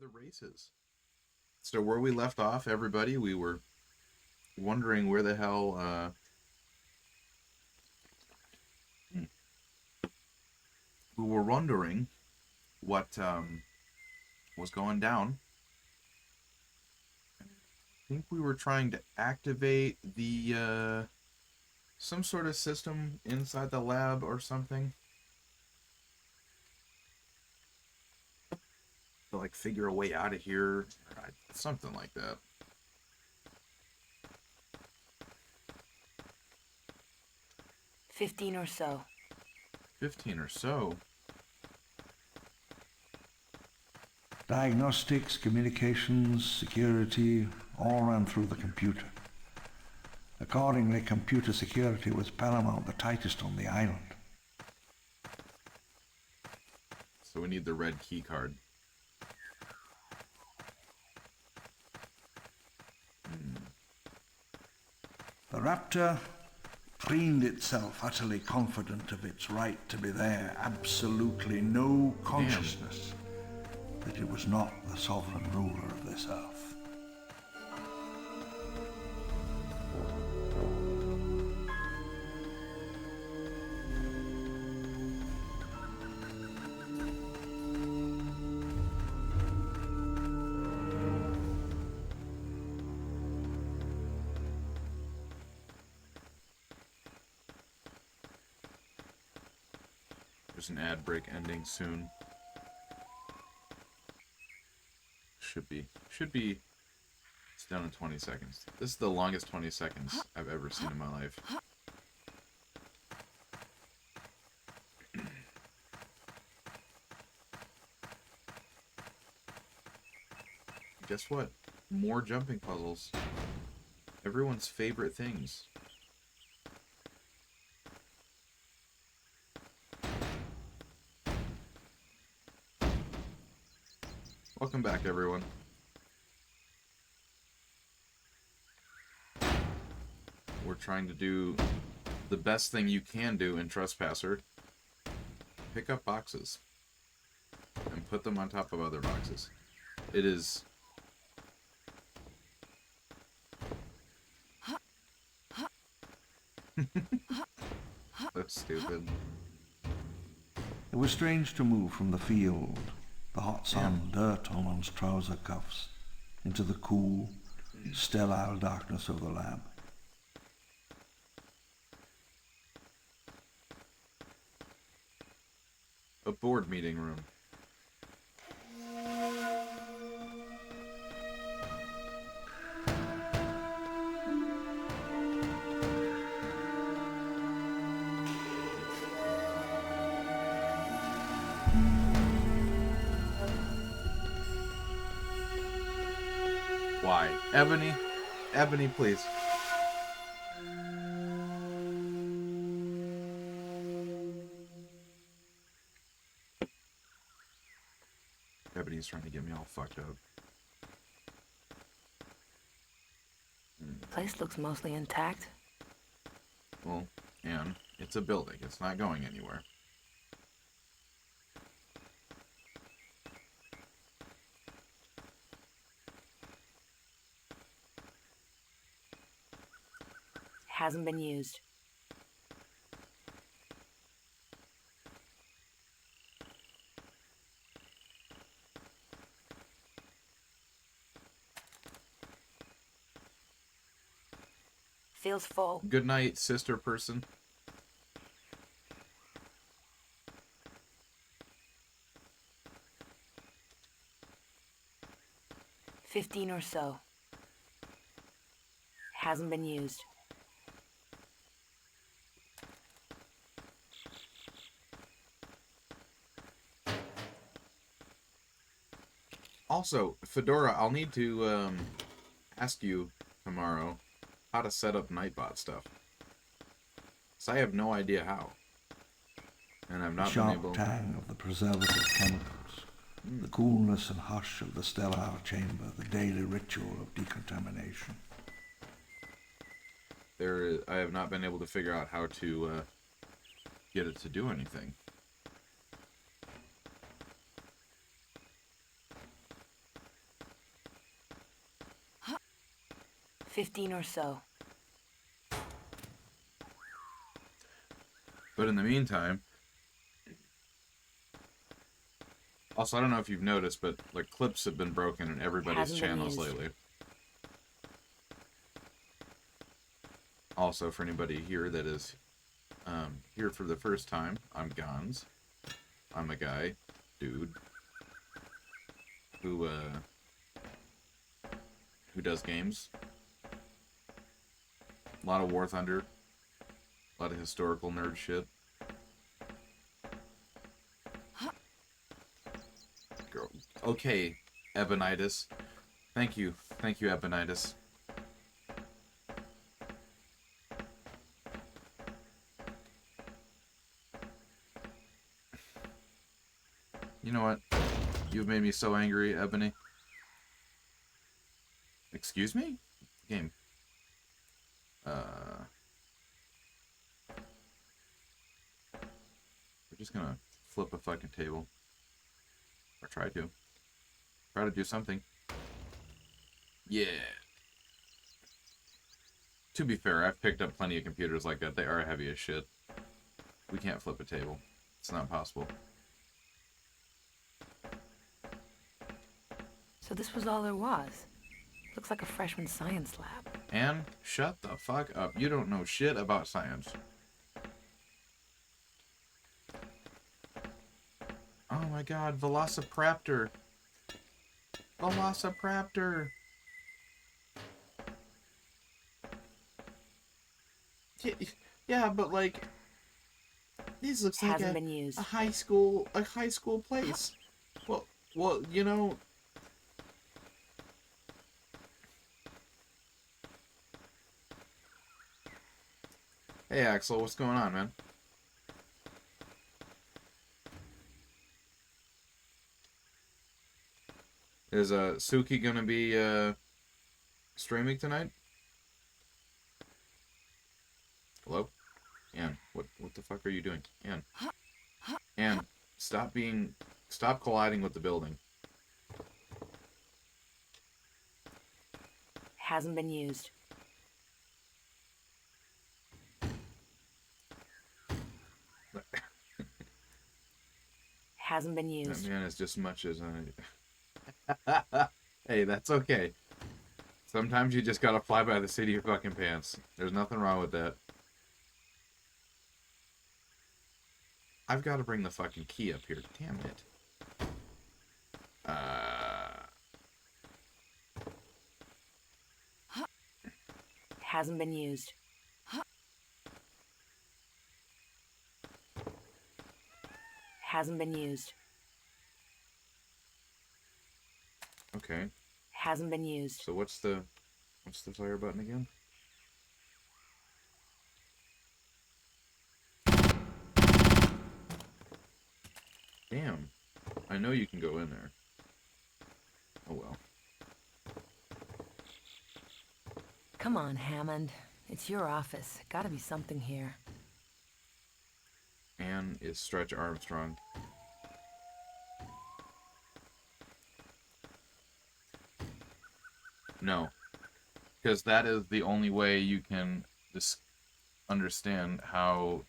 the races. So where we left off, everybody, we were wondering where the hell we were wondering what was going down. I think we were trying to activate the some sort of system inside the lab or something. To like figure a way out of here, or something like that. 15 or so. 15 or so. Diagnostics, communications, security, all ran through the computer. Accordingly, computer security was paramount, the tightest on the island. So we need the red key card. The raptor preened itself, utterly confident of its right to be there, absolutely no consciousness that it was not the sovereign ruler of this earth. There's an ad break ending soon. Should be. It's done in 20 seconds. This is the longest 20 seconds I've ever seen in my life. Guess what? More jumping puzzles. Everyone's favorite things. Welcome back, everyone. We're trying to do the best thing you can do in Trespasser. Pick up boxes. And put them on top of other boxes. It is... That's stupid. It was strange to move from the field, the hot sun, dirt on one's trouser cuffs, into the cool, sterile darkness of the lab. A board meeting room. Why? Ebony? Ebony, please. Ebony's trying to get me all fucked up. Place looks mostly intact. Well, and it's a building. It's not going anywhere. Hasn't been used. Feels full. Good night, sister person. $15 or so. Hasn't been used. Also, Fedora, I'll need to ask you tomorrow how to set up Nightbot stuff. So I have no idea how. And I've not been able... The sharp tang of the preservative chemicals, the coolness and hush of the sterile chamber, the daily ritual of decontamination. I have not been able to figure out how to get it to do anything. 15 or so. But in the meantime, also, I don't know if you've noticed, but like clips have been broken in everybody's Hasn't been channels used. lately. Also, for anybody here that is here for the first time, I'm Gonz. I'm a guy, dude, who does games. A lot of War Thunder, a lot of historical nerd shit. Girl. Okay, Ebonitis. Thank you, Ebonitis. You know what? You've made me so angry, Ebony. Excuse me? Game. We're just gonna flip a fucking table. Or try to. Try to do something. Yeah. To be fair, I've picked up plenty of computers like that. They are heavy as shit. We can't flip a table. It's not possible. So this was all there was. Looks like a freshman science lab. Anne, shut the fuck up. You don't know shit about science. Oh my god, Velociraptor. Velociraptor. Yeah, but like, this looks like Hasn't been used. a high school place. Well, you know. Hey Axel, what's going on, man? Is Suki gonna be streaming tonight? Hello? Anne, what the fuck are you doing? Anne, stop colliding with the building. Hasn't been used. Hasn't been used. That man is just much as I... Hey, that's okay. Sometimes you just gotta fly by the seat of your fucking pants. There's nothing wrong with that. I've got to bring the fucking key up here. Damn it. Hasn't been used. Hasn't been used. Okay. Hasn't been used. So what's the fire button again? Damn. I know you can go in there. Oh well. Come on, Hammond. It's your office. Gotta be something here. Anne is Stretch Armstrong. No. Because that is the only way you can just understand how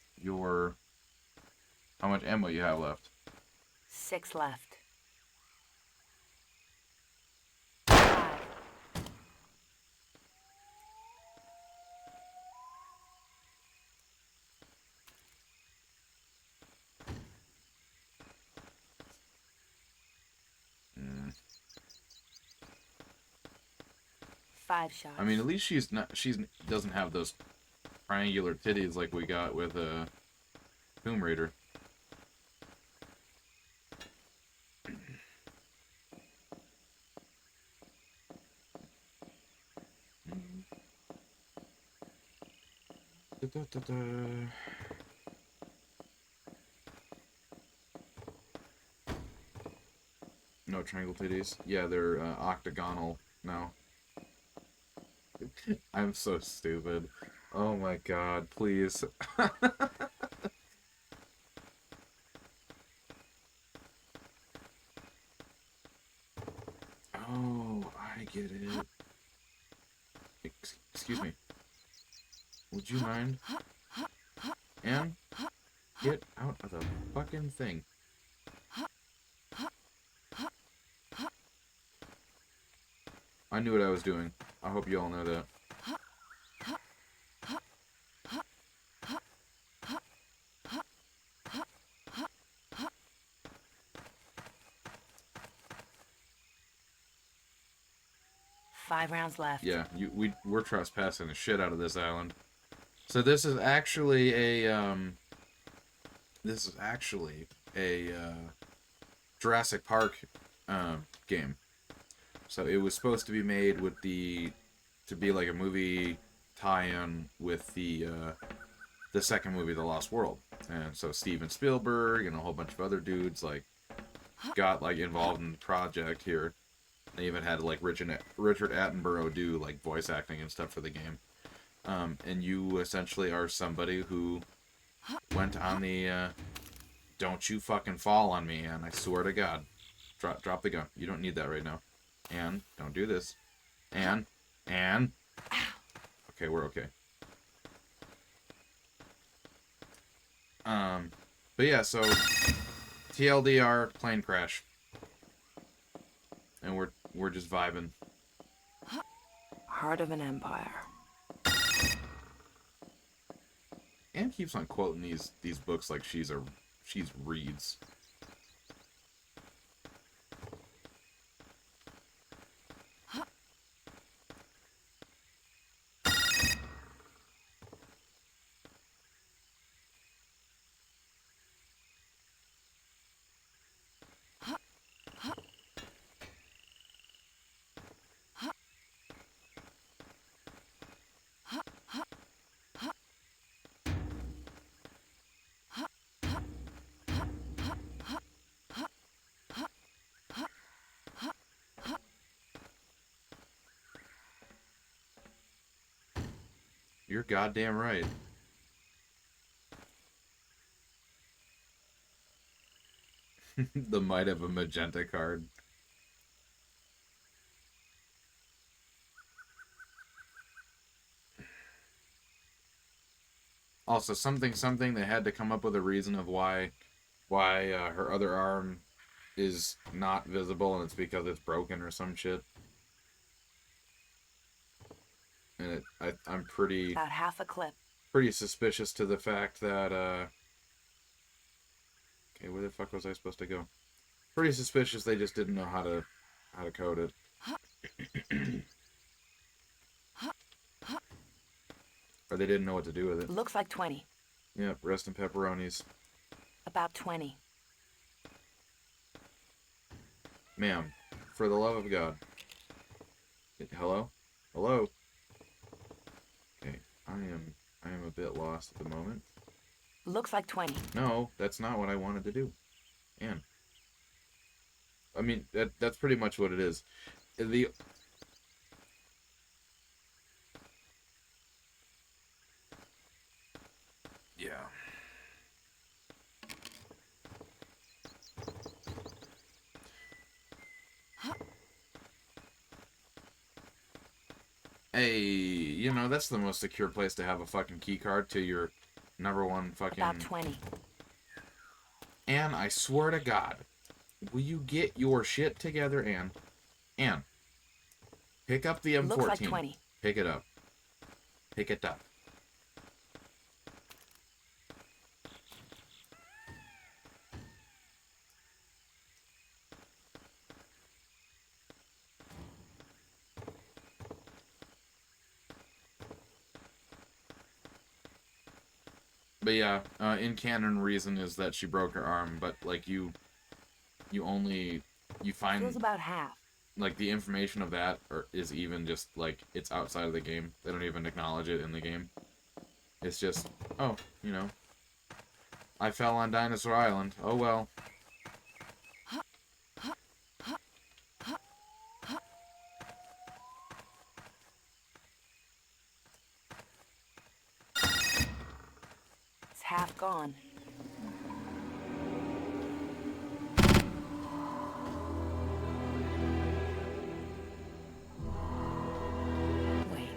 much ammo you have left. 6 left. 5. Five shots. I mean, at least she doesn't have those triangular titties like we got with Tomb Raider. No triangle titties. Yeah, they're octagonal now. I'm so stupid. Oh my god, please. Oh, I get it. Excuse me. Would you mind? Anne, get out of the fucking thing. I knew what I was doing. I hope you all know that. Five rounds left. Yeah, we're trespassing the shit out of this island. So this is actually a Jurassic Park game. So it was supposed to be made with to be like a movie tie-in with the second movie, The Lost World. And so Steven Spielberg and a whole bunch of other dudes like got like involved in the project here. They even had like Richard Attenborough do like voice acting and stuff for the game. And you essentially are somebody who went on the don't you fucking fall on me, and I swear to God. Drop the gun. You don't need that right now. And don't do this. And okay, we're okay. But yeah, so TLDR, plane crash. And we're just vibing. Heart of an empire. Anne keeps on quoting these books like she's reads. You're goddamn right. The might of a magenta card. Also, something, they had to come up with a reason of why her other arm is not visible, and it's because it's broken or some shit. And I'm pretty... About half a clip. Pretty suspicious to the fact that, okay, where the fuck was I supposed to go? Pretty suspicious they just didn't know how to code it. Or they didn't know what to do with it. Looks like 20. Yep, rest in pepperonis. About 20. Ma'am, for the love of God. Hello? Hello? Okay, I am a bit lost at the moment. Looks like 20. No, that's not what I wanted to do. Anne. I mean, that's pretty much what it is. Yeah. Hey, you know, that's the most secure place to have a fucking key card to your number one fucking... About 20. Anne, I swear to God, will you get your shit together, Anne? Anne, pick up the M14. Looks like 20. Pick it up. Pick it up. But yeah, in canon reason is that she broke her arm, but like you find Feels about half. like the information of that is even just like it's outside of the game. They don't even acknowledge it in the game. It's just, oh, you know, I fell on Dinosaur Island. Oh well. Half gone. Wait,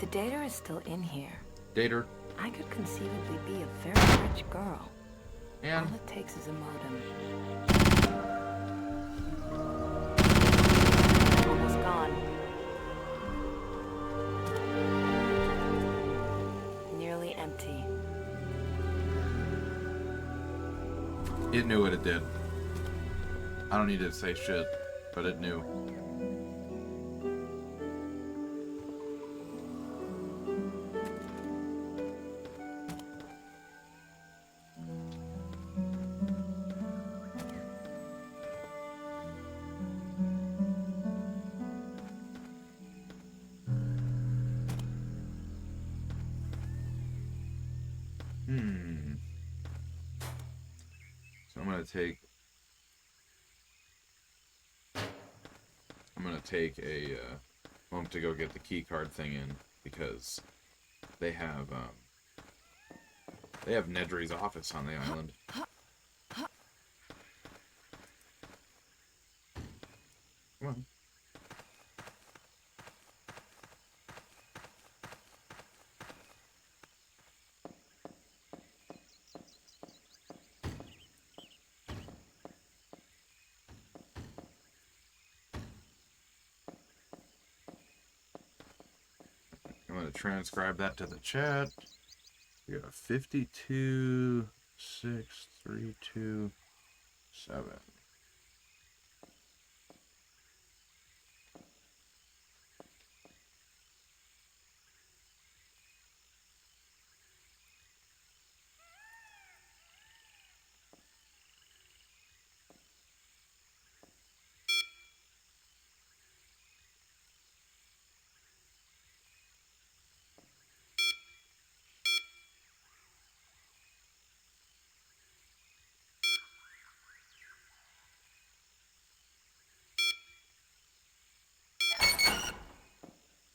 the data is still in here, Dater. I could conceivably be a very rich girl. And All it takes is a modem. Almost gone. Nearly empty. it knew what it did. I don't need to say shit, but it knew. So I'm gonna take a moment to go get the key card thing in, because they have Nedry's office on the island. Come on. I'm going to transcribe that to the chat. We got 52, 6, 3, 2, 7.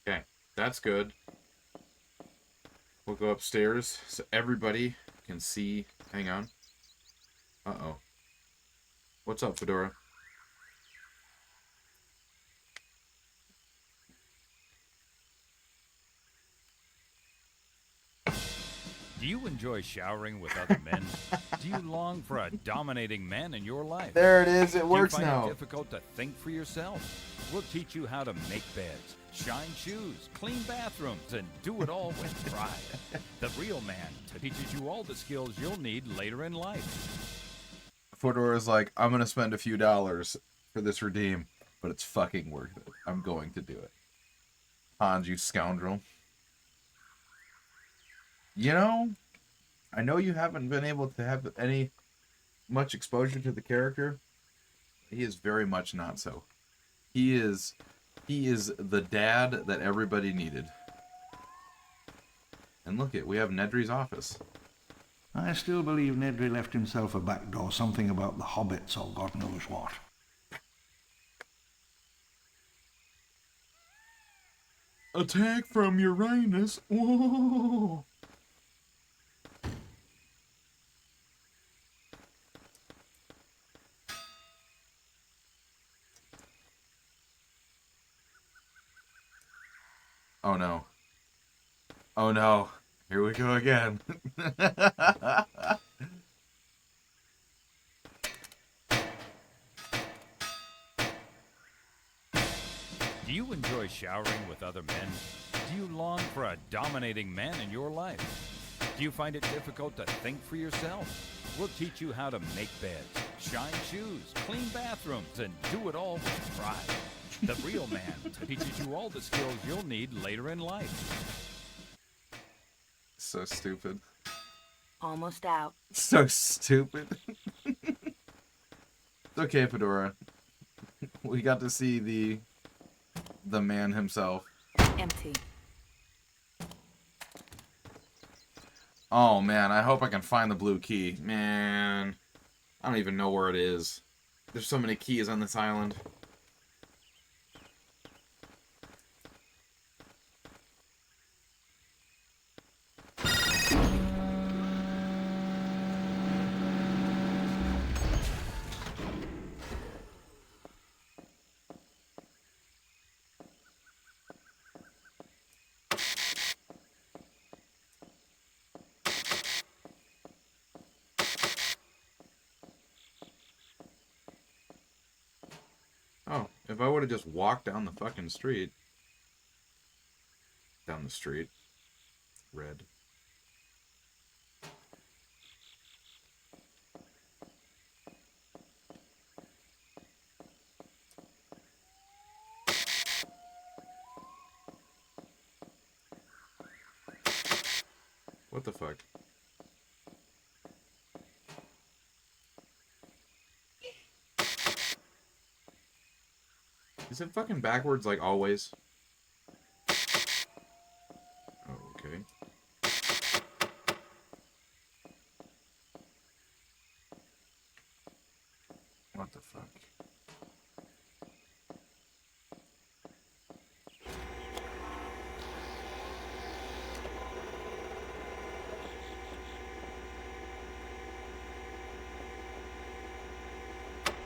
Okay, that's good. We'll go upstairs so everybody can see. Hang on. Uh-oh. What's up, Fedora? Do you enjoy showering with other men? Do you long for a dominating man in your life? There it is. It works Do you find now. it difficult to think for yourself? We'll teach you how to make beds, shine shoes, clean bathrooms, and do it all with pride. The Real Man teaches you all the skills you'll need later in life. Fedora's like, I'm going to spend a few dollars for this redeem, but it's fucking worth it. I'm going to do it. Hans, you scoundrel. You know, I know you haven't been able to have any much exposure to the character. He is very much not so. He is the dad that everybody needed. And look we have Nedry's office. I still believe Nedry left himself a back door, something about the hobbits or God knows what. Attack from Uranus. Whoa. Oh no. Oh no. Here we go again. Do you enjoy showering with other men? Do you long for a dominating man in your life? Do you find it difficult to think for yourself? We'll teach you how to make beds, shine shoes, clean bathrooms, and do it all with pride. The Real Man teaches you all the skills you'll need later in life. So stupid. Almost out. So stupid. It's okay, Fedora. We got to see the man himself. Empty. Oh man, I hope I can find the blue key. Man, I don't even know where it is. There's so many keys on this island. If I would have just walked down the fucking street. Down the street. Red. What the fuck? Is it fucking backwards like always? Oh, okay. What the fuck?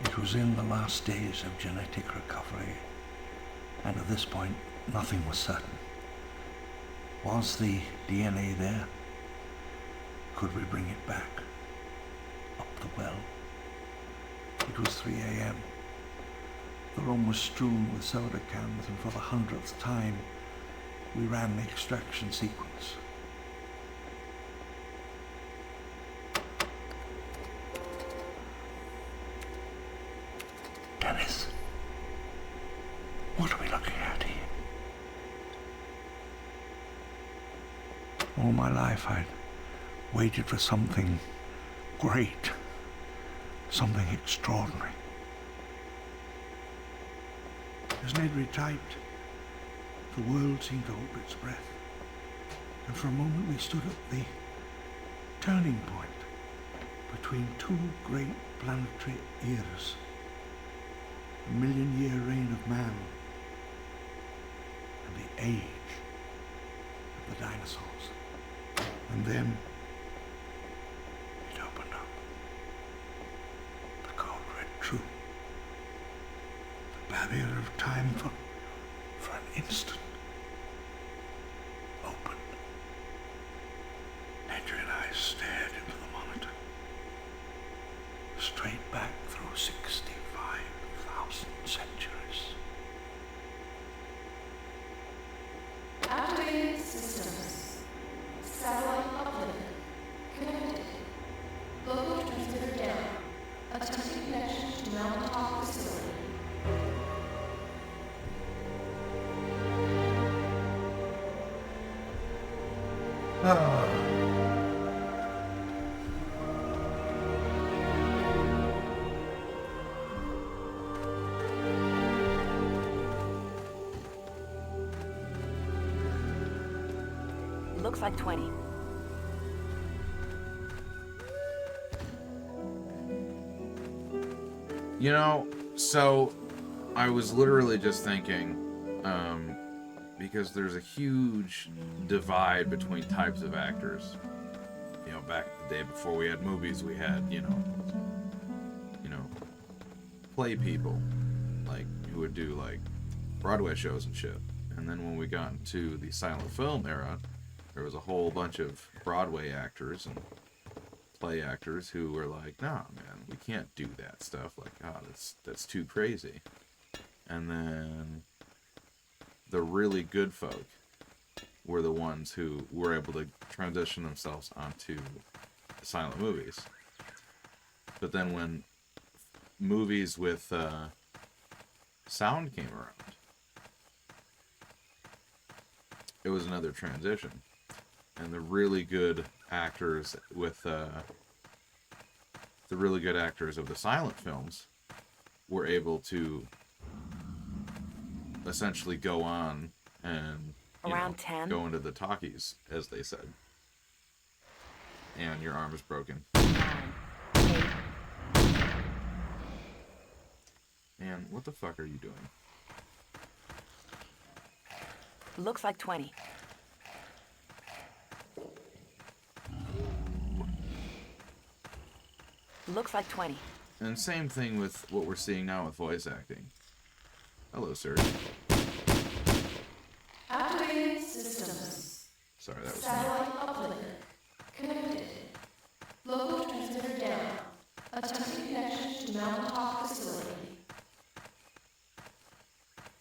It was in the last days of genetic recovery, and at this point, nothing was certain. Was the DNA there? Could we bring it back? Up the well? It was 3 a.m. The room was strewn with soda cans, and for the 100th time, we ran the extraction sequence. Dennis, what are we looking at here? All my life I'd waited for something great, something extraordinary. As Ned retyped, the world seemed to hold its breath, and for a moment we stood at the turning point between two great planetary eras. The million-year reign of man and the age of the dinosaurs. And then it opened up. The code read true. The barrier of time for an instant opened. Nedry and I stared into the monitor. Straight back through 65,000 centuries. Activated systems. Satellite uplink. Connected. Local transmitter down. Attempting connection to mountaintop facility. Looks like 20. You know, so I was literally just thinking, because there's a huge divide between types of actors. You know, back the day before we had movies, we had, you know, play people, like, who would do, like, Broadway shows and shit. And then when we got into the silent film era, there was a whole bunch of Broadway actors and play actors who were like, nah, man, we can't do that stuff. Like, that's too crazy. And then the really good folk were the ones who were able to transition themselves onto silent movies. But then when movies with sound came around, it was another transition. And the really good actors with the really good actors of the silent films were able to essentially go on and Around 10? go into the talkies, as they said. And your arm is broken. 9, 8. And what the fuck are you doing? Looks like 20. Looks like 20. And same thing with what we're seeing now with voice acting. Hello, sir. Activated systems. Sorry, that was me. Satellite uplink. Connected. Local transmitter down. Attempting connection to mountaintop facility.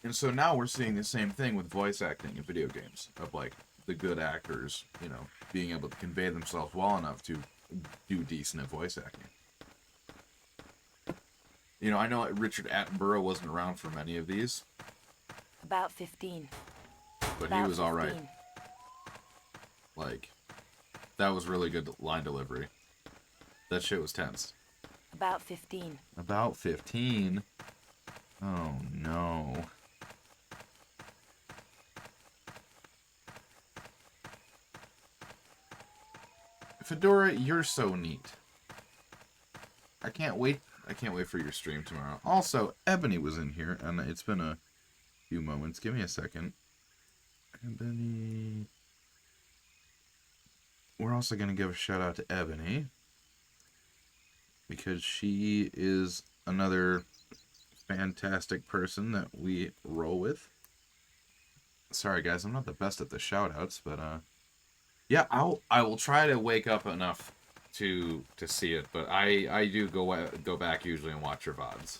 And so now we're seeing the same thing with voice acting in video games, of like the good actors, you know, being able to convey themselves well enough to do decent at voice acting. You know, I know Richard Attenborough wasn't around for many of these, About 15. but About he was all right. 15. Like, that was really good line delivery. That shit was tense. About 15. About 15? Oh, no. Fedora, you're so neat. I can't wait for your stream tomorrow. Also, Ebony was in here, and it's been a few moments. Give me a second. Ebony. We're also going to give a shout out to Ebony, because she is another fantastic person that we roll with. Sorry guys, I'm not the best at the shout outs, but yeah, I will try to wake up enough to see it, but I do go back usually and watch your VODs.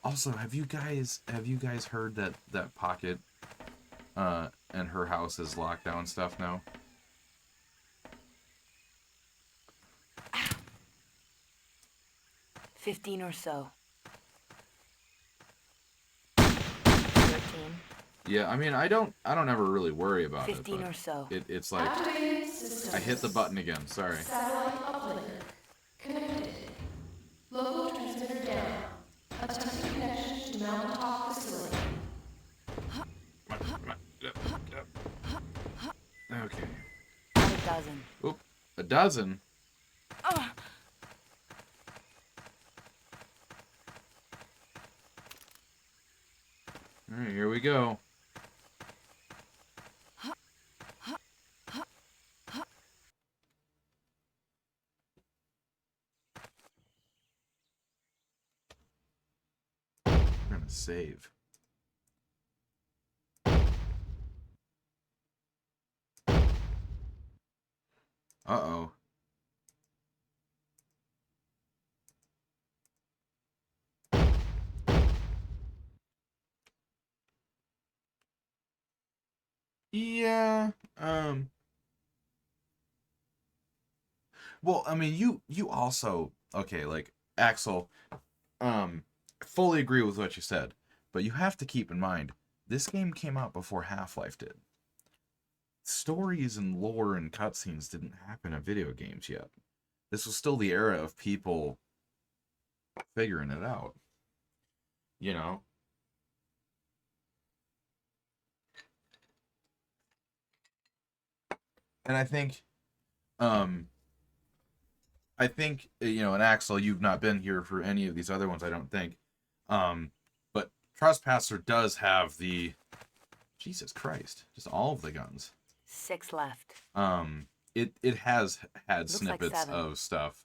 Also, have you guys heard that Pocket and her house is locked down stuff now? $15 or so. 13. Yeah, I mean, I don't ever really worry about 15 it. or so. It's like Activating systems. I hit the button again. Sorry. Satellite uplink connected. Local transmitter down. Attempting connection to mountaintop facility. Okay. About a dozen. Oop, a dozen. All right, here we go. I'm gonna save. Uh-oh. Yeah, well, I mean, you also, okay, like, Axel, fully agree with what you said, but you have to keep in mind, this game came out before Half-Life did. Stories and lore and cutscenes didn't happen in video games yet. This was still the era of people figuring it out. You know? And I think, you know, and Axel, you've not been here for any of these other ones, I don't think. But Trespasser does have the, Jesus Christ, just all of the guns. 6 left. It has had Looks like snippets 7. of stuff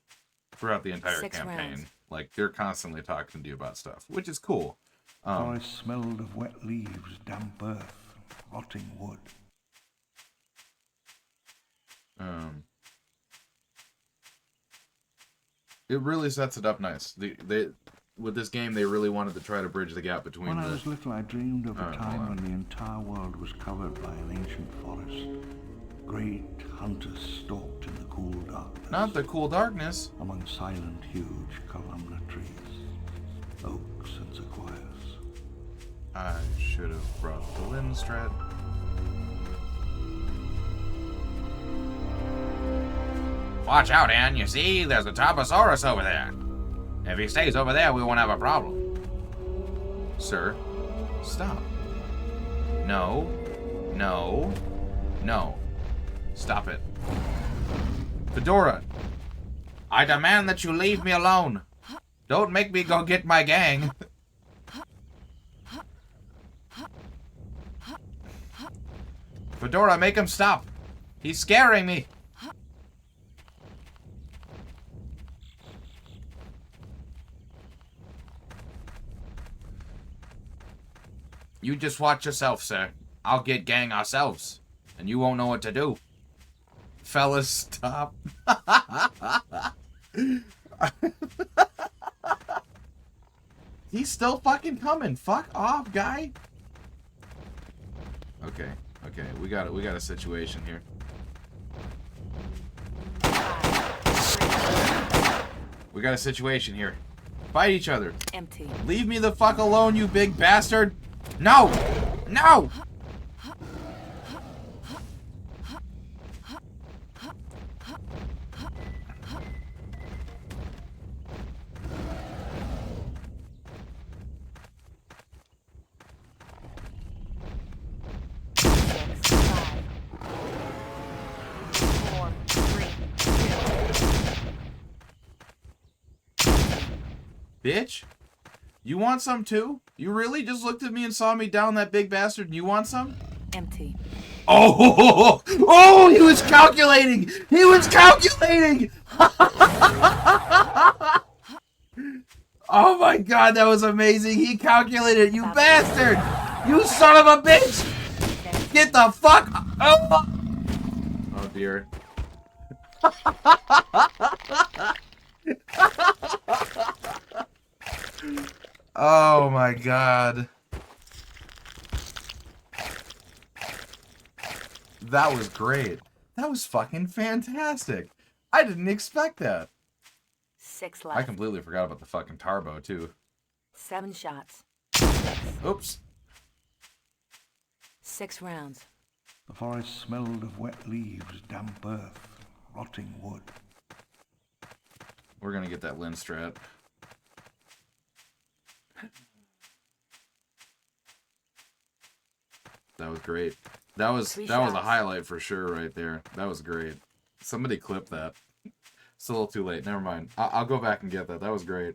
throughout the entire 6 campaign. rounds. Like, they're constantly talking to you about stuff, which is cool. Forest smelled of wet leaves, damp earth, rotting wood. It really sets it up nice. They with this game, they really wanted to try to bridge the gap between When the... I was little, I dreamed of a hold time on. when the entire world was covered by an ancient forest. Great hunters stalked in the cool darkness. Not the cool darkness. Among silent, huge columnar trees, oaks and sequoias. I should have brought the Lindstrat. Watch out, Ann. You see, there's a Trespasser over there. If he stays over there, we won't have a problem. Sir, stop. No. No. No. Stop it. Fedora, I demand that you leave me alone. Don't make me go get my gang. Fedora, make him stop. He's scaring me. You just watch yourself, sir. I'll get gang ourselves, and you won't know what to do. Fellas, stop. still fucking coming. Fuck off, guy. Okay, okay, we got a situation here. We got a situation here. Fight each other. Empty. Leave me the fuck alone, you big bastard. No! No! Bitch, you want some too? You really just looked at me and saw me down that big bastard and you want some? Empty. Oh, oh, he was calculating! He was calculating! Oh my god, that was amazing. He calculated, you bastard! You son of a bitch! Get the fuck! Oh, oh dear. Oh my god. That was great. That was fucking fantastic. I didn't expect that. 6 left. I completely forgot about the fucking Tarbo too. 7 shots. Oops. 6 rounds. The forest smelled of wet leaves, damp earth, rotting wood. We're gonna get that Lin strat. That was great. That was a highlight for sure right there. That was great. Somebody clip that. It's a little too late. Never mind. I'll go back and get that. That was great.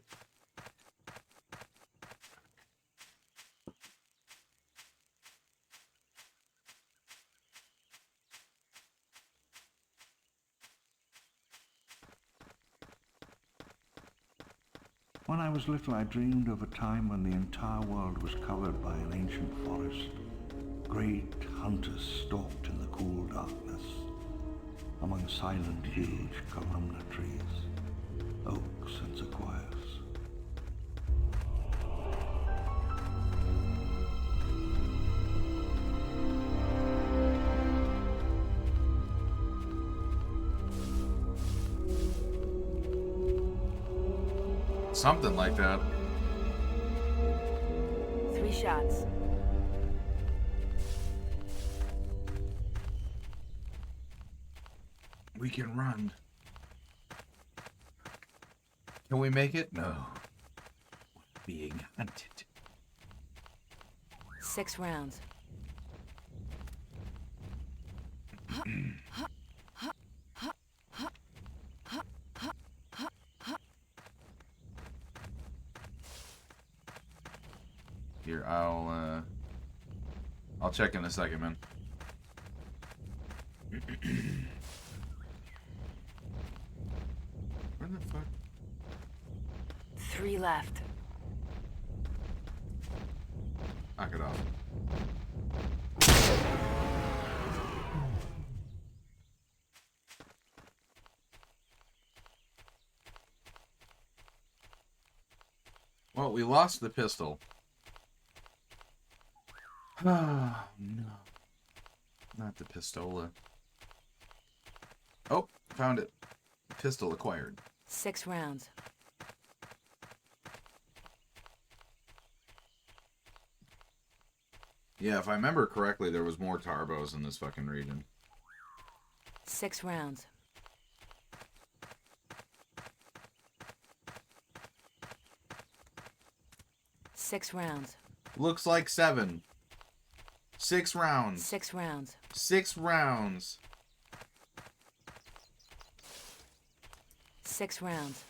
When I was little, I dreamed of a time when the entire world was covered by an ancient forest. Great hunters stalked in the cool darkness, among silent, huge columnar trees, oaks and sequoias. Something like that. 3 shots. We can run. Can we make it? No. Being hunted. 6 rounds. Here, I'll check in a second, man. Where the fuck? 3 left. Knock it off. Well, we lost the pistol. Oh, no. Not the pistola. Oh, found it. Pistol acquired. 6 rounds. Yeah, if I remember correctly, there was more Tarbos in this fucking region. 6 rounds. Six rounds. Looks like 7. 6 rounds. 6 rounds. 6 rounds. 6 rounds.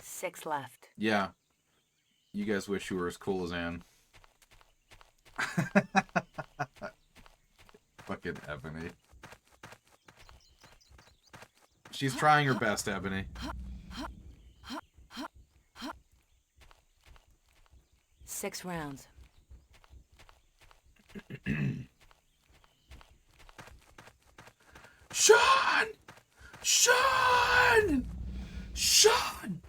6 left. Yeah. You guys wish you were as cool as Anne. Fucking Ebony. She's trying her best, Ebony. 6 rounds. Sean! Sean! Sean!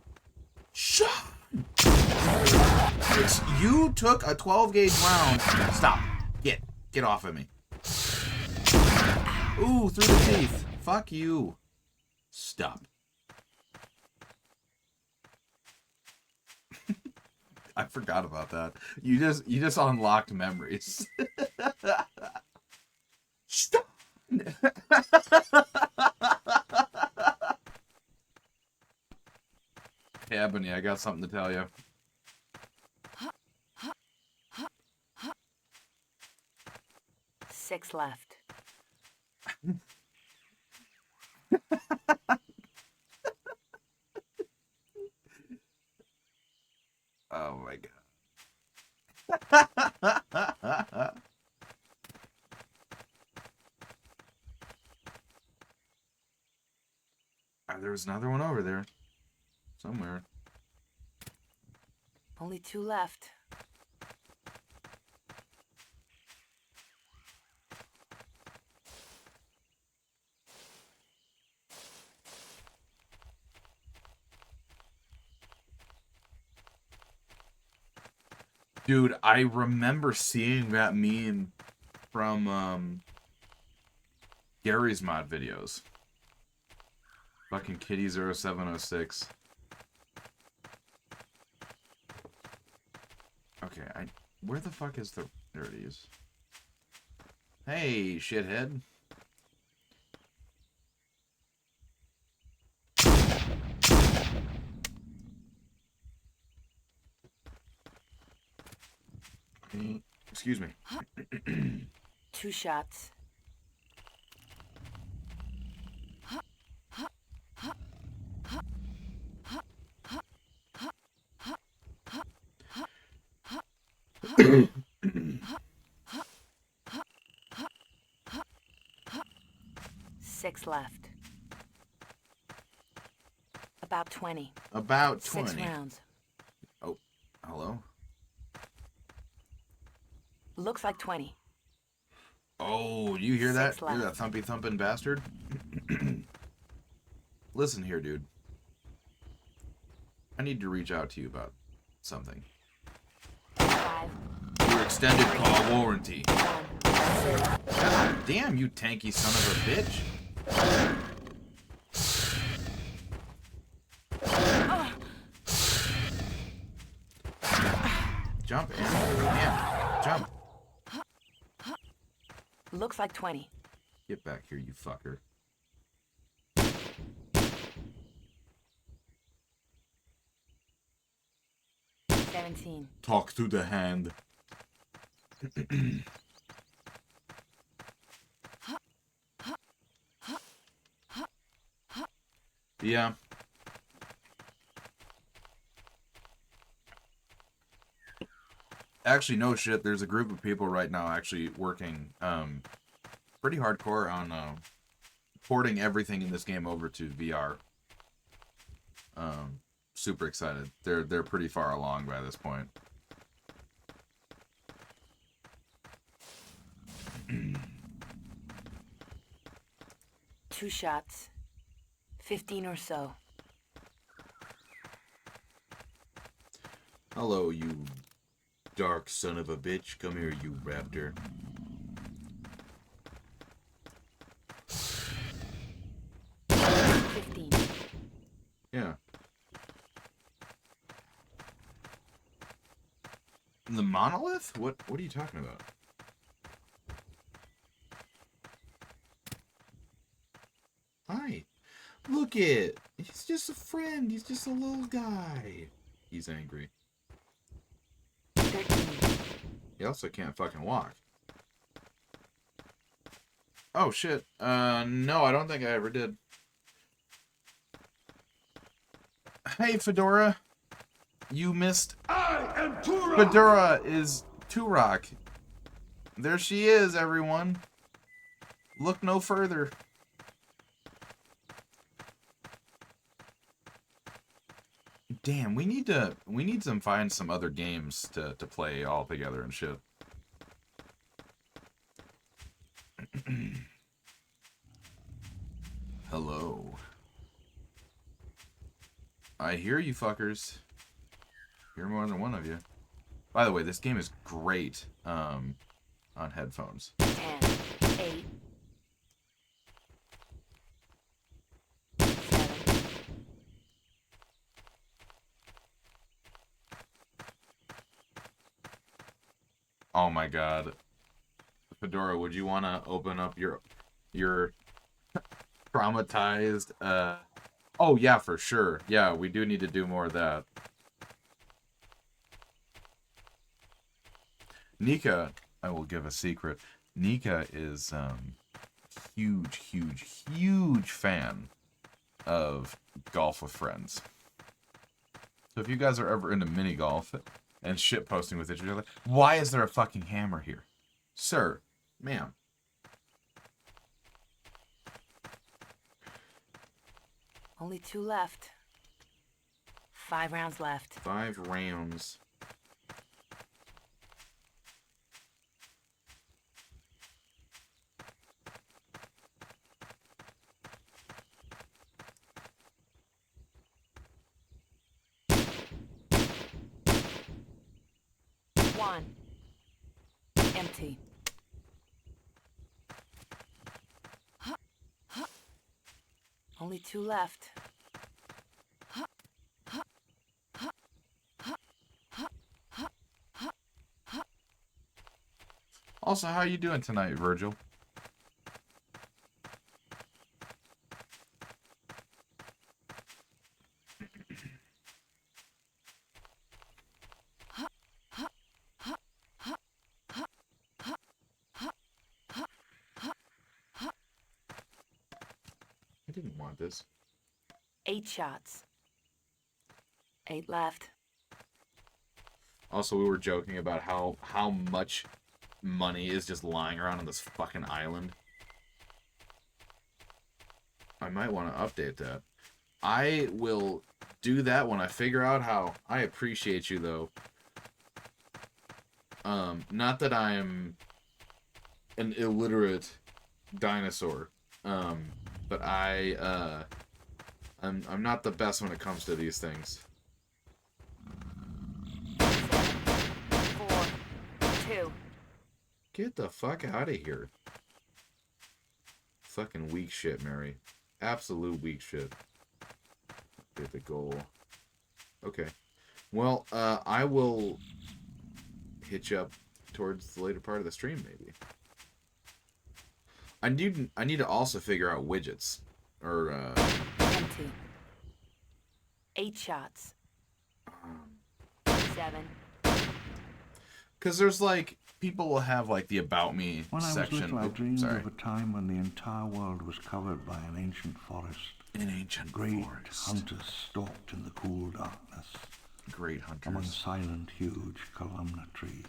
Sean! You took a 12 gauge round. Stop. Get off of me. Ooh, through the teeth. Fuck you. Stop. I forgot about that. You just unlocked memories. Stop. Hey, Ebony, I got something to tell you. Six left. Oh my god. There's another one over there. Somewhere. Only two left. Dude, I remember seeing that meme from Gary's mod videos. Fucking Kitty0706. Okay, where the fuck is the... There it is. Hey, shithead. Excuse me. Two shots. Six left. About 20. About 20. 6 rounds. Oh, hello? Looks like 20. Oh, you hear that? Six You're left. that thumpy thumping bastard? Listen here, dude. I need to reach out to you about something. 5. Your extended call warranty. 1. God damn, you tanky son of a bitch. Jump, Anne. Anne, jump. Looks like 20. Get back here, you fucker. $17. Talk to the hand. Yeah. Actually, no shit. There's a group of people right now actually working pretty hardcore on porting everything in this game over to VR. Super excited. They're pretty far along by this point. Two shots. 15 or so. Hello, you dark son of a bitch. Come here, you raptor. Yeah. The monolith? What are you talking about? Hi. Look it. He's just a friend. He's just a little guy. He's angry. 13. He also can't fucking walk. Oh shit. No, I don't think I ever did. Hey, Fedora. You missed. I am Turok! Fedora is Turok. There she is, everyone. Look no further. Damn, we need to find some other games to play all together and shit. Hello. I hear you fuckers. Hear more than one of you. By the way, this game is great on headphones. 10, 8, 7. Oh my god. Fedora, would you want to open up your traumatized Oh yeah, for sure. Yeah, we do need to do more of that. Nika, I will give a secret. Nika is huge fan of golf with friends. So if you guys are ever into mini golf and shit posting with each other, why is there a fucking hammer here? Sir, ma'am. Only 2 left. 5 rounds left. 5 rounds. One. Empty. Only 2 left. Also, how you doing tonight, Virgil? I didn't want this. 8 shots. 8 left. Also, we were joking about how much money is just lying around on this fucking island. I might want to update that. I will do that when I figure out how. I appreciate you, though. Not that I am an illiterate dinosaur. But I'm not the best when it comes to these things. 4, 2. Get the fuck out of here. Fucking weak shit, Mary. Absolute weak shit. Get the goal. Okay. Well, I will hit you up towards the later part of the stream, maybe. I need to also figure out widgets. Or, Empty. 8 shots. 7. Because there's, like, people will have, like, the About Me When section. I was little, I dreamed sorry. of a time when the entire world was covered by an ancient forest. An ancient Great forest. hunters stalked in the cool darkness, Great hunters. among silent, huge columnar trees,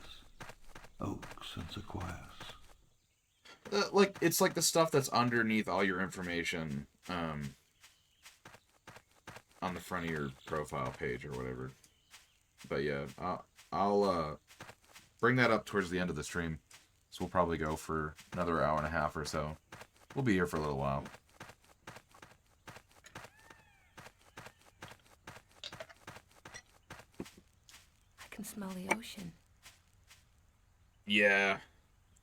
oaks and sequoias. Like, it's like the stuff that's underneath all your information, on the front of your profile page or whatever. But yeah, I'll bring that up towards the end of the stream. So we'll probably go for another hour and a half or so. We'll be here for a little while. I can smell the ocean. Yeah.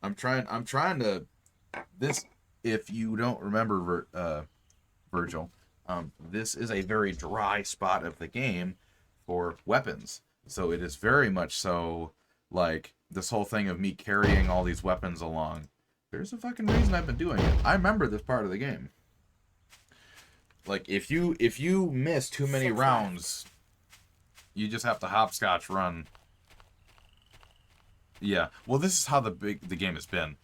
I'm trying to this, if you don't remember Virgil, this is a very dry spot of the game for weapons. So it is very much so like this whole thing of me carrying all these weapons along. There's a fucking reason I've been doing it. I remember this part of the game. Like if you miss too many 6 rounds, you just have to hopscotch run. Yeah. Well, this is how the game has been.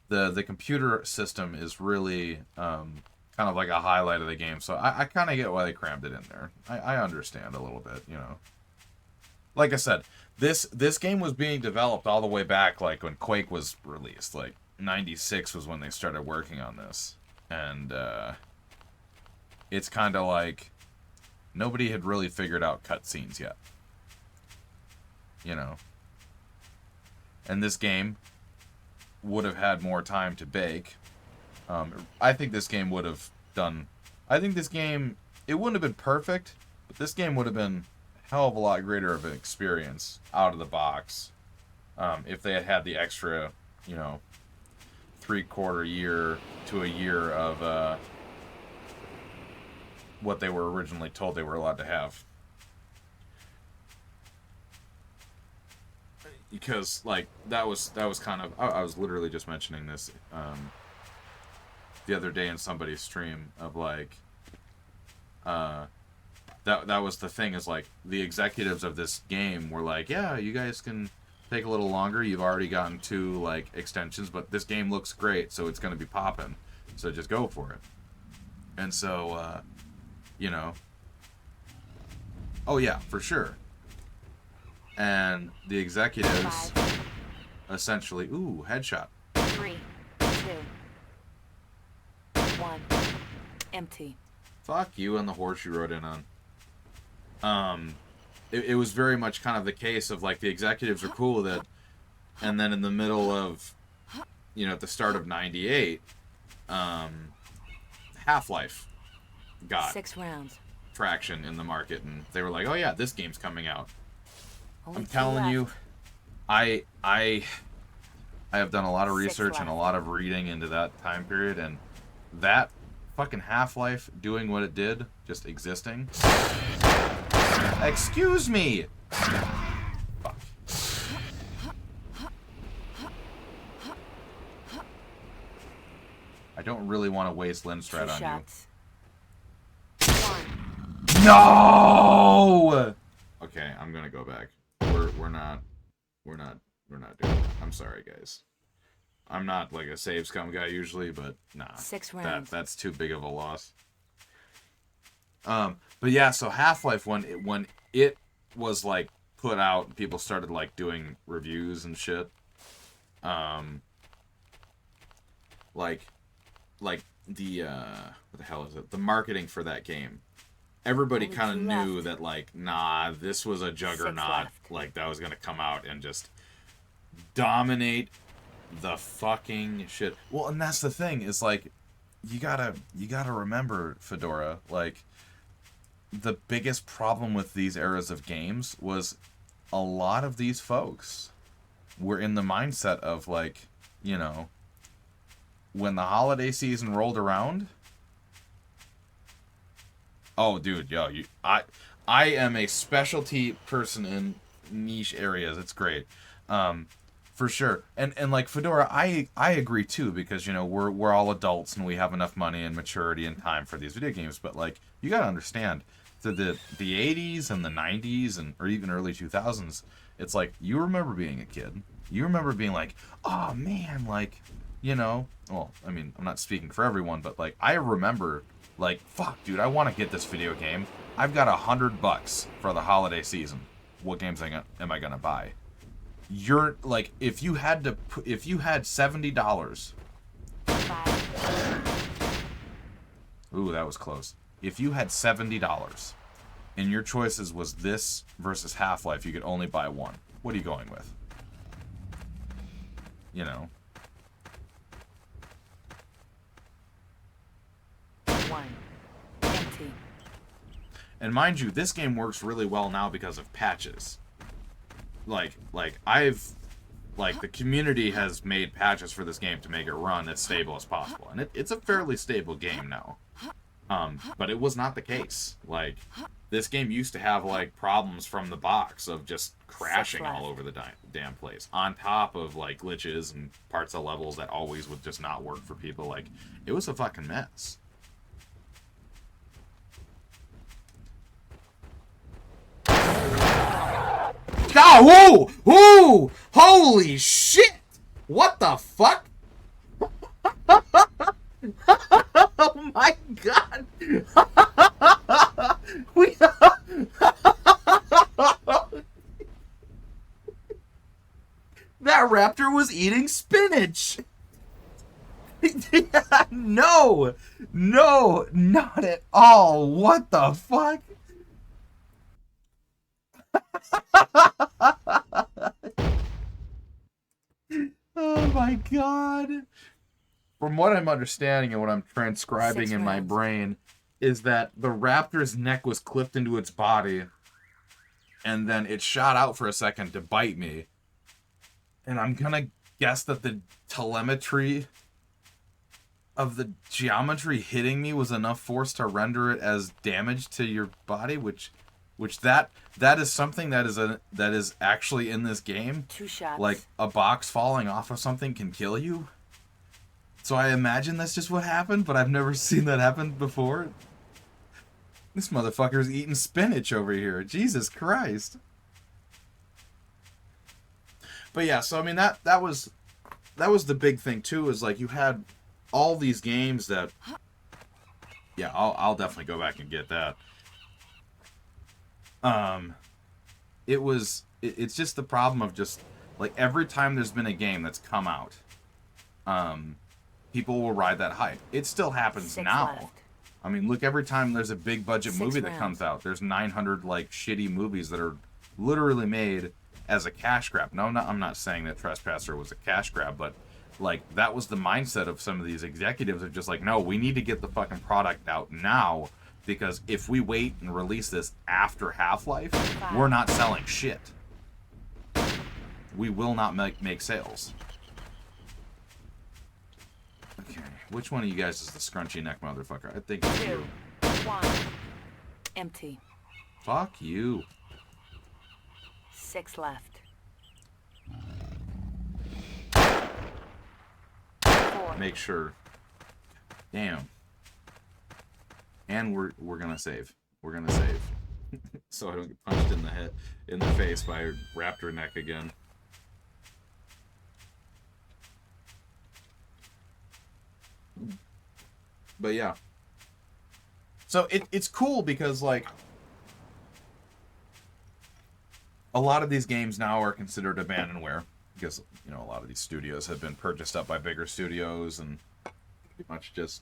The computer system is really kind of like a highlight of the game. So I kind of get why they crammed it in there. I understand a little bit, you know. Like I said, this game was being developed all the way back like when Quake was released. Like 96 was when they started working on this. And it's kind of like nobody had really figured out cutscenes yet. You know. And this game would have had more time to bake. I think this game would have done... I think this game... It wouldn't have been perfect, But this game would have been a hell of a lot greater of an experience out of the box if they had had the extra, 3/4 year to a year of what they were originally told they were allowed to have. Because that was kind of, I was literally just mentioning this the other day in somebody's stream of that was the thing, is the executives of this game were like, yeah, you guys can take a little longer, you've already gotten 2 extensions, but this game looks great, so it's going to be popping, so just go for it. And so oh yeah, for sure. And the executives 5, essentially, ooh, headshot. 3, 2, 1. Empty. Fuck you and the horse you rode in on. It was very much kind of the case of the executives are cool with it, and then in the middle of, at the start of '98, Half-Life got 6 rounds. traction in the market, and they were like, oh yeah, this game's coming out. Only I'm 2 telling you, left. I have done a lot of 6 research and a left. lot of reading into that time period, and that fucking Half-Life doing what it did, just existing. Excuse me! Fuck. I don't really want to waste 2 Lindstrad on shots. you. No! Okay, I'm gonna go back. We're not doing it. I'm sorry, guys. I'm not a save scum guy usually, but nah. 6 rounds. That's too big of a loss. But yeah, so Half-Life when it was put out, people started doing reviews and shit. The what the hell is it? The marketing for that game. Everybody Only kind of 2 knew left. that nah, this was a juggernaut. That was gonna come out and just dominate the fucking shit. Well, and that's the thing, is you gotta remember, Fedora, the biggest problem with these eras of games was a lot of these folks were in the mindset of when the holiday season rolled around. Oh, dude, yo, I am a specialty person in niche areas. It's great. For sure. And Fedora, I agree too, because we're all adults and we have enough money and maturity and time for these video games, but you got to understand that the 80s and the 90s or even early 2000s, it's you remember being a kid. You remember being oh man, well, I mean, I'm not speaking for everyone, but I remember fuck, dude, I want to get this video game. I've got $100 for the holiday season. What games am I gonna buy? You're if you had $70. 5. Ooh, that was close. If you had $70 and your choices was this versus Half-Life, you could only buy one. What are you going with? 1. Empty. And mind you, this game works really well now because of patches. The community has made patches for this game to make it run as stable as possible. And it's a fairly stable game now. But it was not the case. This game used to have, problems from the box of just crashing all over the damn place. On top of, glitches and parts of levels that always would just not work for people. It was a fucking mess. Oh, whoa! Whoa! Holy shit! What the fuck? Oh my god! That raptor was eating spinach! No! No! Not at all! What the fuck? Oh my god. From what I'm understanding and what I'm transcribing 6 in my rounds. brain, is that the raptor's neck was clipped into its body, and then it shot out for a second to bite me. And I'm gonna guess that the telemetry of the geometry hitting me was enough force to render it as damage to your body, which that is something that is actually in this game. 2 shots. Like, a box falling off of something can kill you. So I imagine that's just what happened, but I've never seen that happen before. This motherfucker's eating spinach over here. Jesus Christ. But yeah, so I mean that was the big thing too, is like you had all these games that, yeah, I'll definitely go back and get that. It's just the problem of just like every time there's been a game that's come out, people will ride that hype. It still happens 6 now. left. I mean, look, every time there's a big budget 6 movie that rounds. comes out, there's 900 like shitty movies that are literally made as a cash grab. No, I'm not saying that Trespasser was a cash grab, but like that was the mindset of some of these executives of just like, no, we need to get the fucking product out now, because if we wait and release this after Half-Life, we're not selling shit. We will not make sales. Okay, which one of you guys is the scrunchy neck motherfucker? I think it's 2, you. 1. Empty. Fuck you. 6 left. 4. Make sure. Damn. And we're gonna save. We're gonna save. So I don't get punched in the face by a raptor neck again. But yeah. So it's cool because like a lot of these games now are considered abandonware because, you know, a lot of these studios have been purchased up by bigger studios and pretty much just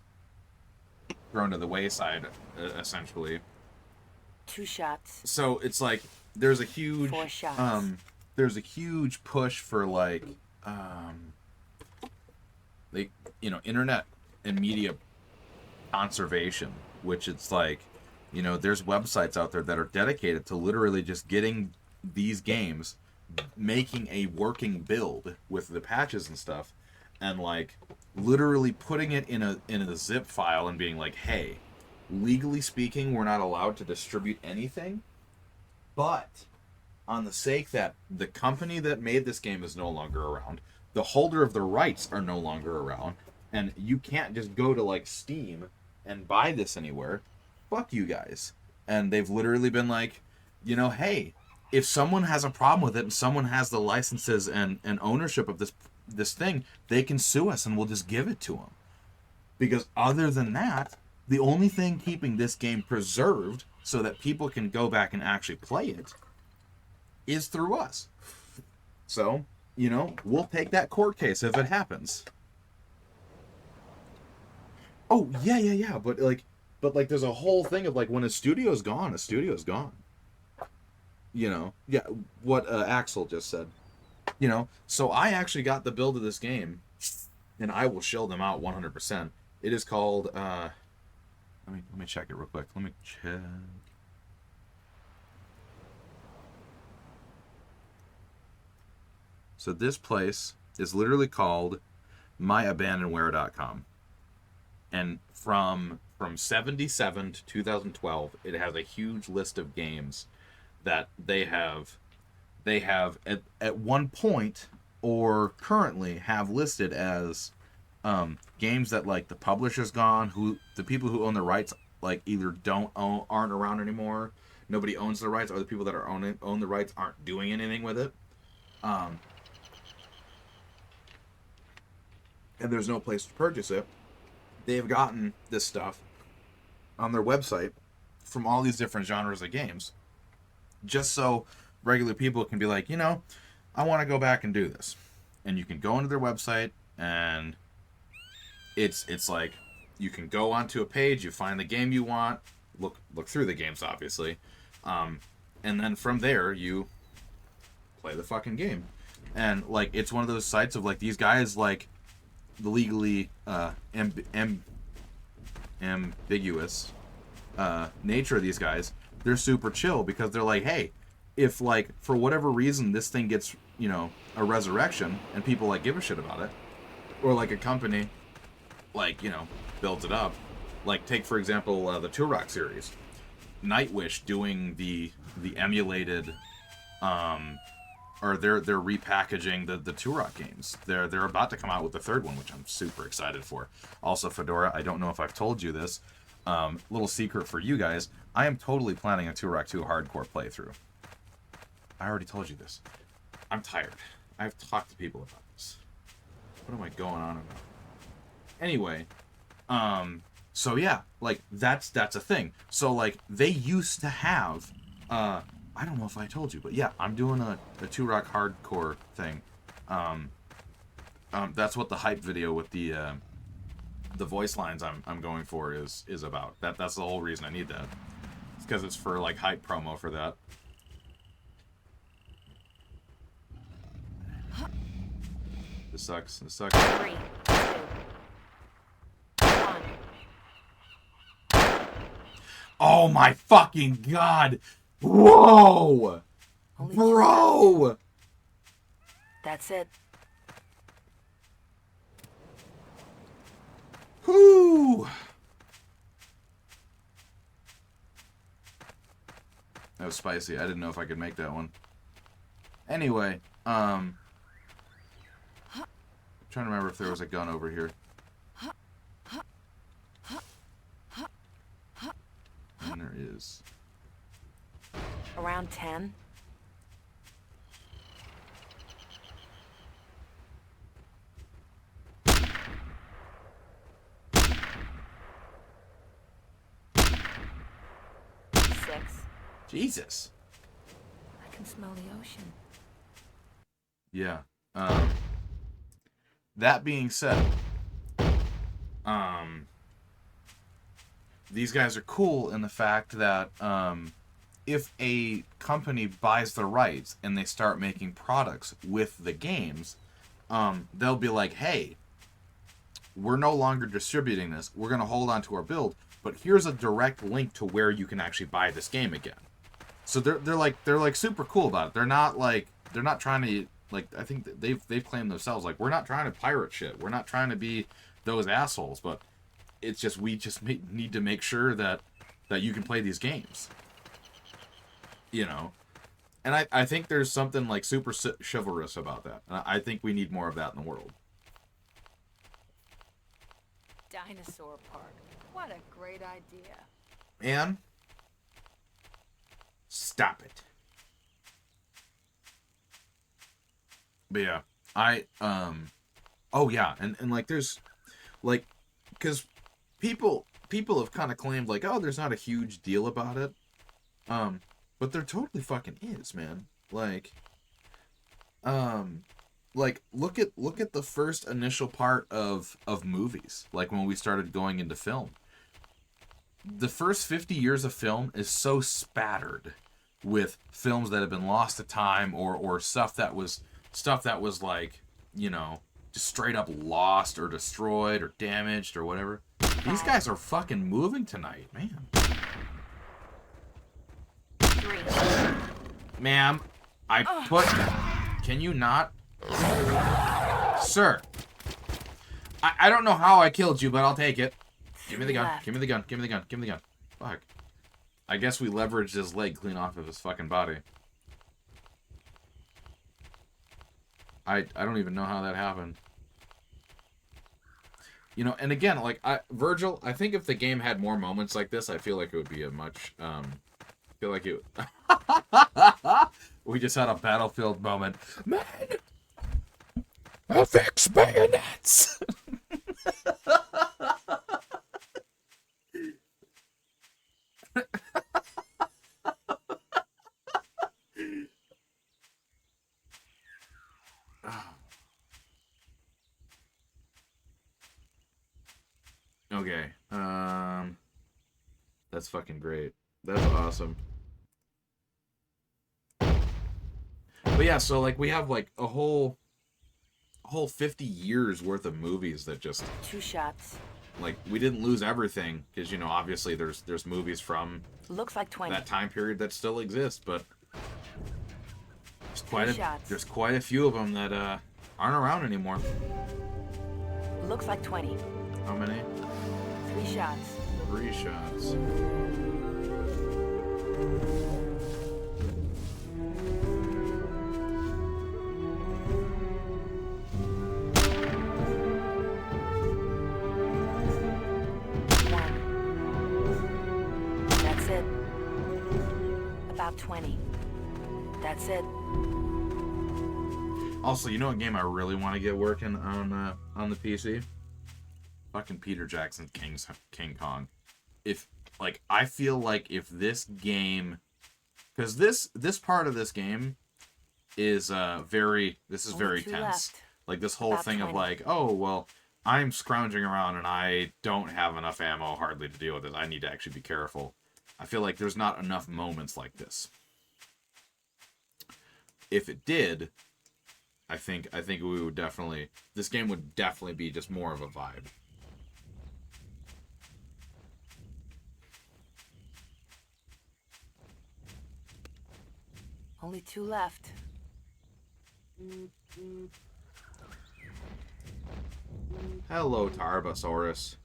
thrown to the wayside, essentially. 2 shots. So it's like there's a huge 4 shots. there's a huge push for like you know, internet and media conservation, which it's like, you know, there's websites out there that are dedicated to literally just getting these games, making a working build with the patches and stuff, and like literally putting it in a zip file and being like, hey, legally speaking, we're not allowed to distribute anything, but on the sake that the company that made this game is no longer around, the holder of the rights are no longer around, and you can't just go to like Steam and buy this anywhere, fuck you guys. And they've literally been like, you know, hey, if someone has a problem with it and someone has the licenses and ownership of this thing, they can sue us and we'll just give it to them. Because other than that, the only thing keeping this game preserved so that people can go back and actually play it is through us. So, you know, we'll take that court case if it happens. Oh, yeah. But like there's a whole thing of like when a studio's gone, a studio's gone. You know, yeah, what Axel just said. You know, so I actually got the build of this game, and I will shell them out 100%. It is called, let me check it real quick. Let me check. So this place is literally called myabandonware.com. And from 77 to 2012, it has a huge list of games that they have at one point or currently have listed as games that like the publisher's gone, who the people who own the rights like either aren't around anymore, nobody owns the rights, or the people that own the rights aren't doing anything with it. And there's no place to purchase it. They've gotten this stuff on their website from all these different genres of games, just so regular people can be like, you know, I want to go back and do this. And you can go into their website, and it's like you can go onto a page, you find the game you want, look through the games, obviously, and then from there you play the fucking game. And like it's one of those sites of like these guys like the legally ambiguous nature of these guys, they're super chill because they're like, hey, if like for whatever reason this thing gets, you know, a resurrection and people like give a shit about it, or like a company like, you know, builds it up, like take for example the Turok series, Nightwish doing the emulated or they're repackaging the Turok games. They're about to come out with the third one, which I'm super excited for. Also, Fedora, I don't know if I've told you this. Little secret for you guys. I am totally planning a Turok 2 hardcore playthrough. I already told you this. I'm tired. I've talked to people about this. What am I going on about? Anyway, so yeah, like that's a thing. So like they used to have I don't know if I told you, but yeah, I'm doing a Turok hardcore thing. That's what the hype video with the voice lines I'm going for is about. That's the whole reason I need that. It's because it's for like hype promo for that. This sucks. This sucks. 3, 2, 1. Oh my fucking god! Whoa! Only Bro! That's it. Whoo! That was spicy. I didn't know if I could make that one. Anyway, trying to remember if there was a gun over here. And there is. Around 10. Jesus. I can smell the ocean. Yeah. That being said, these guys are cool in the fact that if a company buys the rights and they start making products with the games, they'll be like, hey, we're no longer distributing this. We're going to hold on to our build, but here's a direct link to where you can actually buy this game again. So they're like super cool about it. They're not trying to, like, I think they've claimed themselves, like, we're not trying to pirate shit. We're not trying to be those assholes, but it's just we just need to make sure that you can play these games. You know? And I think there's something like super chivalrous about that. And I think we need more of that in the world. Dinosaur Park. What a great idea. Man, stop it. But yeah, oh yeah, and like there's, like, because people have kind of claimed like, oh, there's not a huge deal about it, but there totally fucking is, man. Like look at the first initial part of movies, like when we started going into film. The first 50 years of film is so spattered with films that have been lost to time or stuff that was like, you know, just straight up lost or destroyed or damaged or whatever. These guys are fucking moving tonight, man. 3. Ma'am, can you not? Sir. I don't know how I killed you, but I'll take it. Give me the gun. Give me the gun. Give me the gun. Give me the gun. Fuck. I guess we leveraged his leg clean off of his fucking body. I don't even know how that happened. You know, and again, like, Virgil, I think if the game had more moments like this, I feel like it would be a much, feel like it... We just had a Battlefield moment. Man! Affix bayonets! Okay, that's fucking great. That's awesome. But yeah, so like we have like a whole 50 years worth of movies that just 2 shots. like, we didn't lose everything, because, you know, obviously there's movies from Looks like 20. that time period that still exist, but Shots. there's quite a few of them that aren't around anymore. Looks like 20. How many? 3 shots. 3 shots. That's it. About 20. That's it. Also, you know what game I really want to get working on the PC? Fucking Peter Jackson's King Kong. If, like, I feel like if this game, because this part of this game is very Only 2 tense. left. Like, this whole About thing 20. of like, oh well, I'm scrounging around and I don't have enough ammo hardly to deal with this. I need to actually be careful. I feel like there's not enough moments like this. If it did, I think we would definitely, this game would definitely be just more of a vibe. Only 2 left. Hello, Tarbosaurus.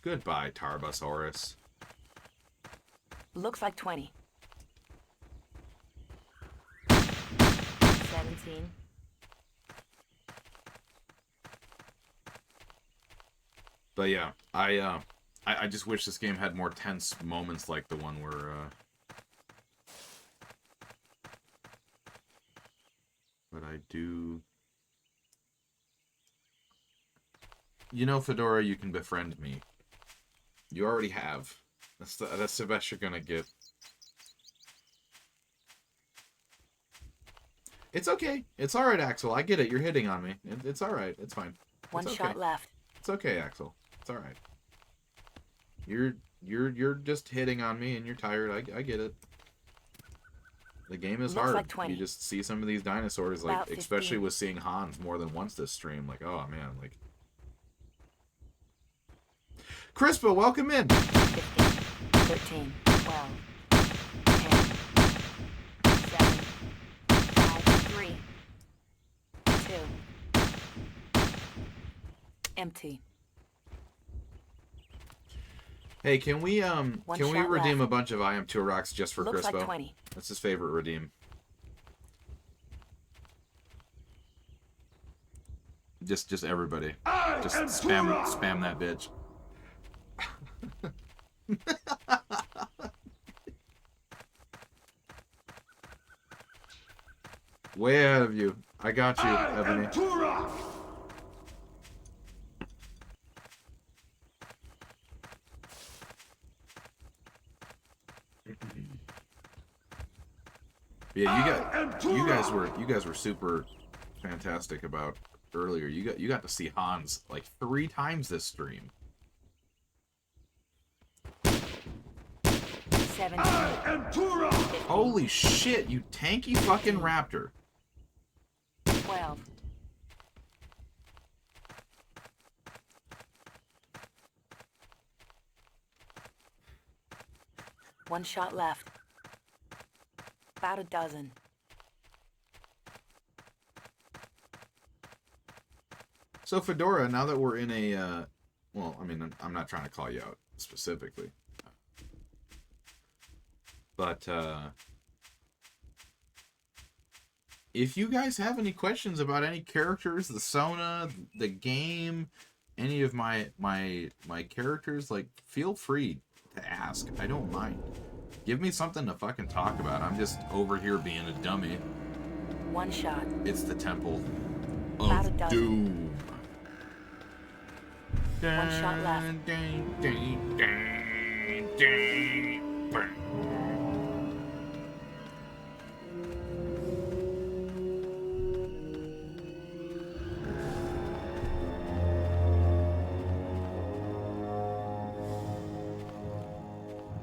Goodbye, Tarbosaurus. Looks like 20. 17. But yeah, I just wish this game had more tense moments like the one where but I do. You know, Fedora, you can befriend me. You already have. That's the best you're gonna get. It's okay. It's alright, Axel. I get it. You're hitting on me. It's alright. It's fine. One It's shot okay. left. It's okay, Axel. It's alright. You're just hitting on me and you're tired. I get it. The game is Looks hard. like 20. You just see some of these dinosaurs, like, About 15. especially with seeing Hans more than once this stream, like, oh man, like. Crispa, welcome in. 15. 13. 12. 10. 7. 5. 3. 2. Empty. Hey, can we One shot redeem left. a bunch of I Am 2 Rocks just for Looks Crispo? like 20. That's his favorite redeem. Just everybody. Just spam that bitch. Way ahead of you. I got you, Ebony. Yeah, you guys were super fantastic about earlier. You got to see Hans like 3 times this stream. 17. Holy shit, you tanky fucking raptor. 12. One shot left. About a dozen. So Fedora, now that we're in a, well, I mean, I'm not trying to call you out specifically, but if you guys have any questions about any characters, the Sona, the game, any of my characters, like, feel free to ask. I don't mind. Give me something to fucking talk about. I'm just over here being a dummy. One shot. It's the Temple About a of dozen. Doom. One shot left.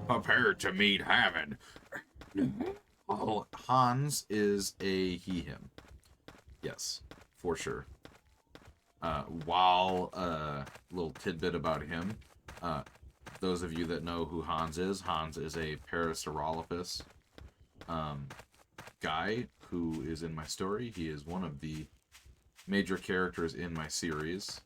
Prepare to meet heaven. Oh, Hans is a he, him. Yes, for sure. Little tidbit about him. Those of you that know who Hans is a Parasaurolophus guy who is in my story. He is one of the major characters in my series.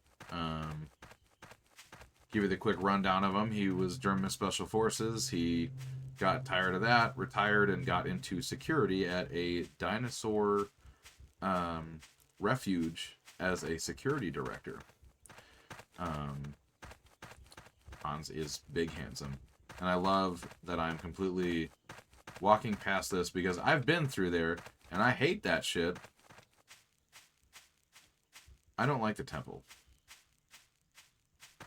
Give you the quick rundown of him. He was German Special Forces. He got tired of that, retired, and got into security at a dinosaur refuge as a security director. Hans is big, handsome. And I love that I'm completely walking past this because I've been through there, and I hate that shit. I don't like the temple.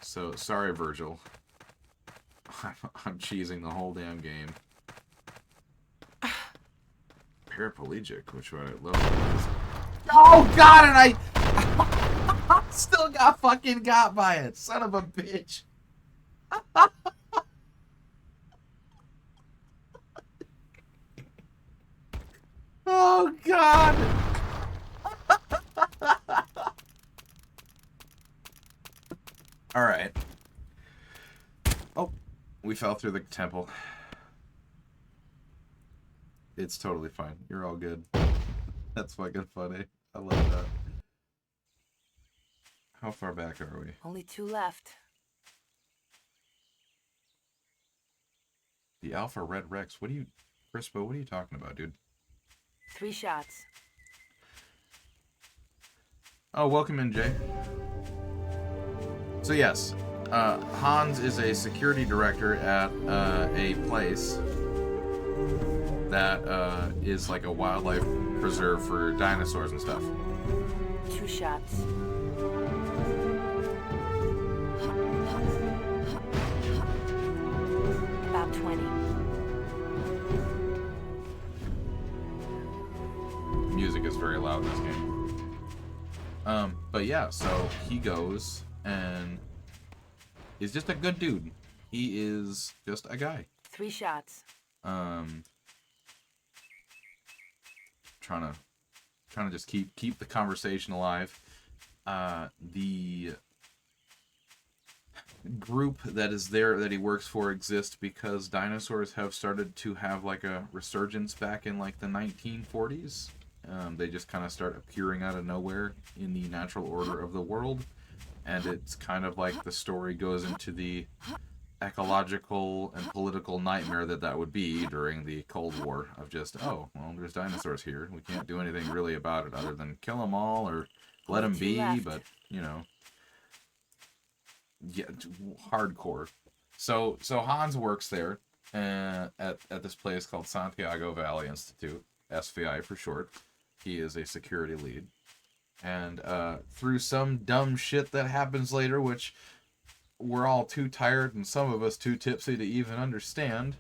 So, sorry, Virgil. I'm cheesing the whole damn game. Paraplegic, which I love. Oh, God, and I still got fucking got by it. Son of a bitch. Oh, God. All right. Oh, we fell through the temple. It's totally fine. You're all good. That's fucking funny. I love that. How far back are we? Only 2 left. The Alpha Red Rex. Crispo, what are you talking about, dude? 3 shots. Oh, welcome in, Jay. So yes, Hans is a security director at a place that is like a wildlife preserve for dinosaurs and stuff. 2 shots. About 20. Music is very loud in this game. But yeah, so he goes and is just a good dude. He is just a guy. 3 shots. Trying to just keep the conversation alive. The group that is there that he works for exists because dinosaurs have started to have like a resurgence back in like the 1940s. They just kind of start appearing out of nowhere in the natural order of the world. And it's kind of like the story goes into the ecological and political nightmare that would be during the Cold War of just, oh, well, there's dinosaurs here. We can't do anything really about it other than kill them all or let them be, but, you know, yeah, hardcore. So Hans works there at this place called Santiago Valley Institute, SVI for short. He is a security lead. And through some dumb shit that happens later, which we're all too tired and some of us too tipsy to even understand.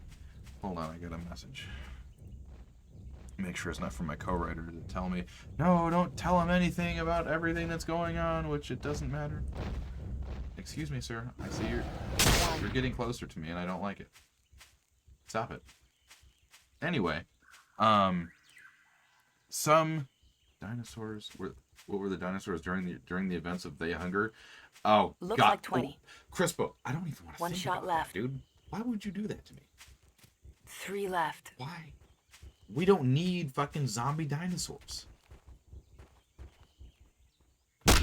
Hold on, I got a message. Make sure it's not from my co-writer to tell me, no, don't tell him anything about everything that's going on, which it doesn't matter. Excuse me, sir. I see you're getting closer to me and I don't like it. Stop it. Anyway, some dinosaurs were... What were the dinosaurs during the events of The Hunger? Oh, Looks God. like 20. Oh, Crispo, I don't even want to 1 think shot about left. that, dude. Why would you do that to me? 3 left. Why? We don't need fucking zombie dinosaurs. 1.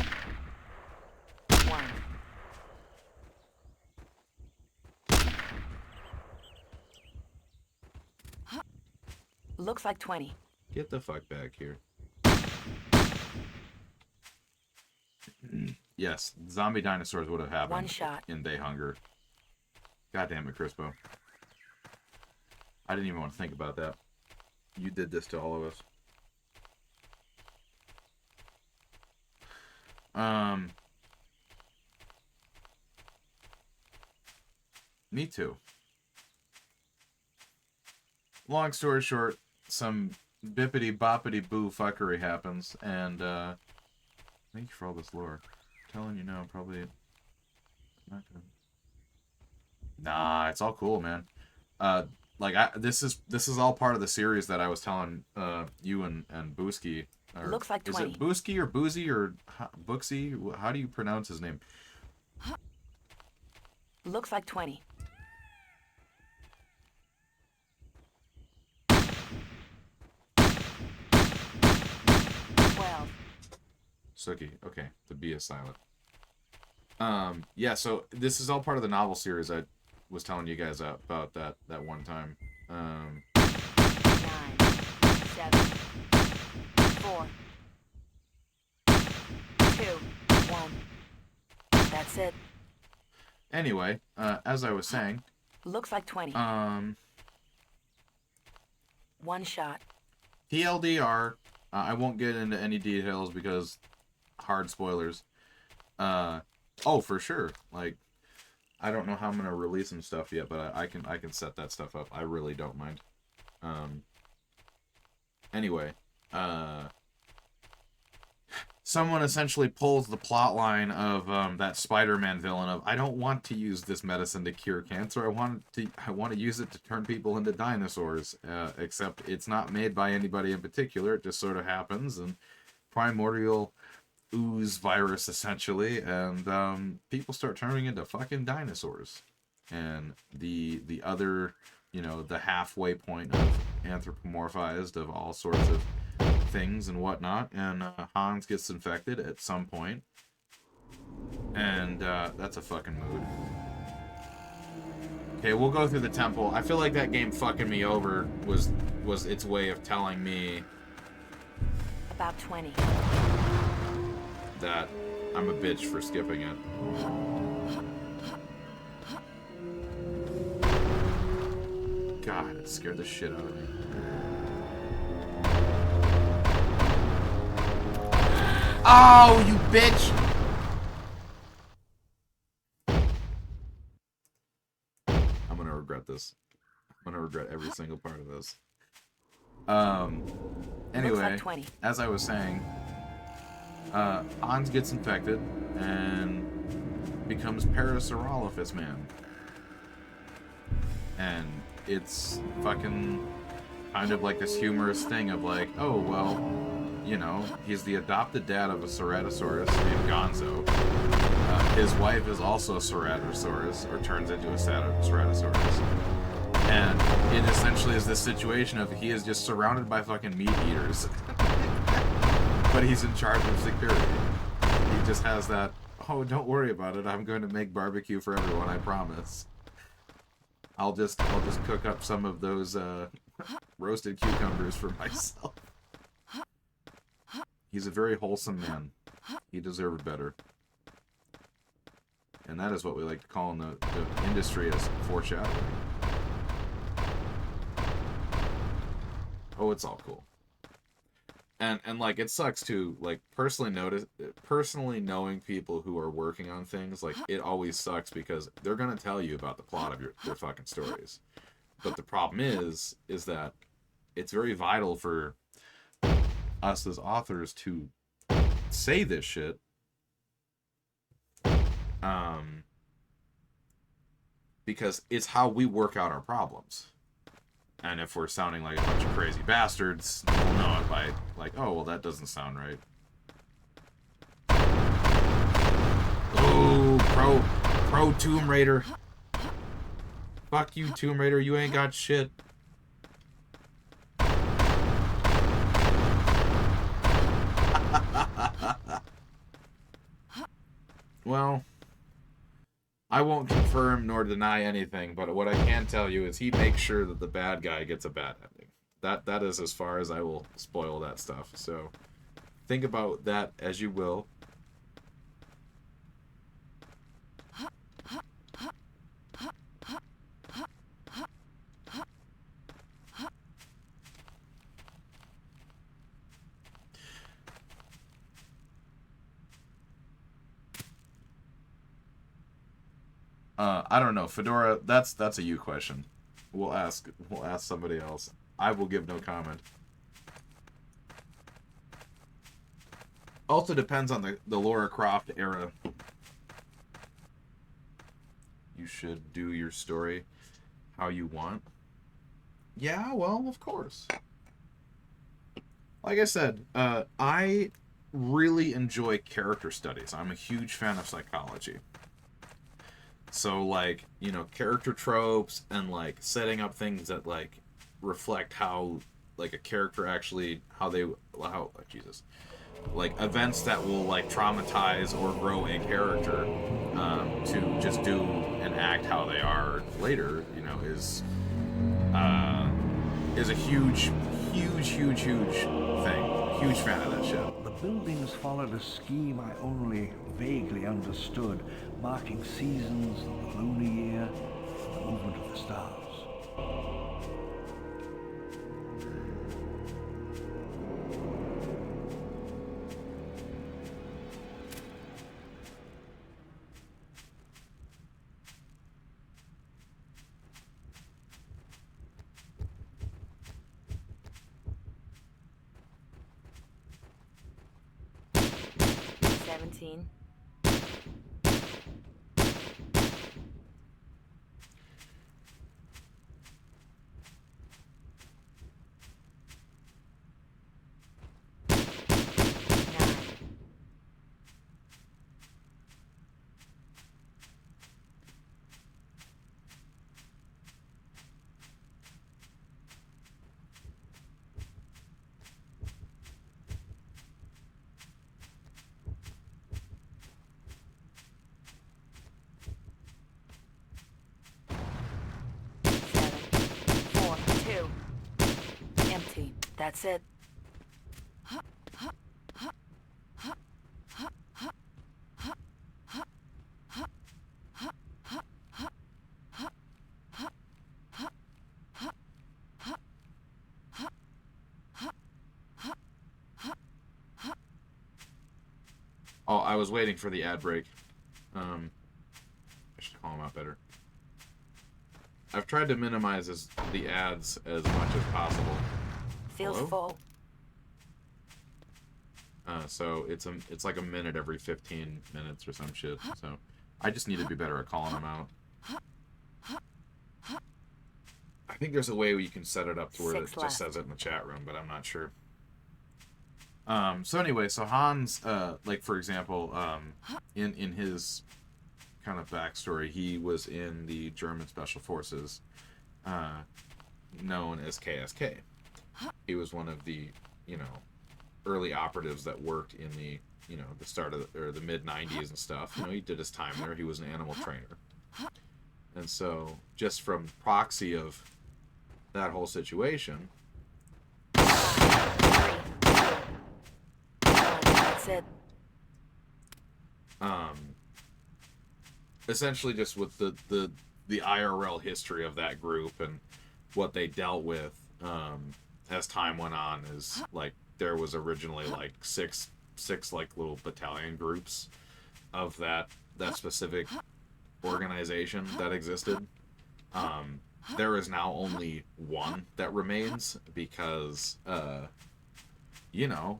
Looks like 20. Get the fuck back here. Yes, zombie dinosaurs would have happened 1 shot. in Day Hunger. God damn it, Crispo. I didn't even want to think about that. You did this to all of us. Me too. Long story short, some bippity boppity boo fuckery happens, and thank you for all this lore. I'm telling you now, probably not good. Nah, it's all cool, man. Like this is all part of the series that I was telling you and Booski Or Looks like is 20. it Booski or Boozy or Booksy? How do you pronounce his name? Looks like 20. 12. Sookie. Okay, the B is silent. Yeah, so this is all part of the novel series I was telling you guys about that one time. 9, 7, 4, 2, 1. That's it. Anyway, as I was saying, Looks like 20. One shot. TLDR, I won't get into any details because hard spoilers. Oh, for sure. Like, I don't know how I'm gonna release some stuff yet, but I can set that stuff up. I really don't mind. Anyway, someone essentially pulls the plot line of that Spider-Man villain of, I don't want to use this medicine to cure cancer. I want to use it to turn people into dinosaurs. Except it's not made by anybody in particular. It just sort of happens, and primordial ooze virus essentially, and people start turning into fucking dinosaurs. And the other, the halfway point of anthropomorphized of all sorts of things and whatnot, and Hans gets infected at some point, and that's a fucking mood. Okay, we'll go through the temple. I feel like that game fucking me over was its way of telling me About 20. that I'm a bitch for skipping it. God, it scared the shit out of me. Oh, you bitch! I'm gonna regret this. I'm gonna regret every single part of this. Anyway, Looks like 20. as I was saying, Hans gets infected and becomes Parasaurolophus Man. And it's fucking kind of like this humorous thing of like, oh, well, he's the adopted dad of a Ceratosaurus named Gonzo. His wife is also a Ceratosaurus, or turns into a Ceratosaurus. And it essentially is this situation of he is just surrounded by fucking meat eaters. But he's in charge of security. He just has that, oh, don't worry about it, I'm going to make barbecue for everyone, I promise. I'll just cook up some of those roasted cucumbers for myself. He's a very wholesome man. He deserved better. And that is what we like to call in the industry as foreshadowing. Oh, it's all cool. And like, it sucks too, like, personally knowing people who are working on things, like, it always sucks because they're gonna tell you about the plot of their fucking stories. But the problem is that it's very vital for us as authors to say this shit. Because it's how we work out our problems. And if we're sounding like a bunch of crazy bastards, we'll know it by, like, oh, well, that doesn't sound right. Oh, pro Tomb Raider. Fuck you, Tomb Raider, you ain't got shit. Well, I won't confirm nor deny anything, but what I can tell you is he makes sure that the bad guy gets a bad ending. That is as far as I will spoil that stuff. So think about that as you will. I don't know, Fedora. That's a you question. We'll ask somebody else. I will give no comment. Also depends on the Lara Croft era. You should do your story how you want. Yeah, well, of course. like I said, I really enjoy character studies. I'm a huge fan of psychology. So, like, you know, character tropes and, like, setting up things that, like, reflect how, like, a character actually, Jesus. Like, events that will, like, traumatize or grow a character to just do and act how they are later, you know, is a huge thing. Huge fan of that shit. The buildings followed a scheme I only vaguely understood, marking seasons of the lunar year and the movement of the stars. That's it. Oh, I was waiting for the ad break. I should call them out better. I've tried to minimize the ads as much as possible. Feels full. So it's like a minute every 15 minutes or some shit. So I just need to be better at calling them out. I think there's a way where you can set it up to where it just says it in the chat room, but I'm not sure. So anyway, so Hans, like for example, in his kind of backstory, he was in the German Special Forces, known as KSK. He was one of the, you know, early operatives that worked in the, you know, the start of the mid 90s and stuff. You know, he did his time there. He was an animal trainer. And so, just from proxy of that whole situation. That's it. Essentially just with the IRL history of that group and what they dealt with, as time went on, is like there was originally like six like little battalion groups of that specific organization that existed. There is now only one that remains because you know,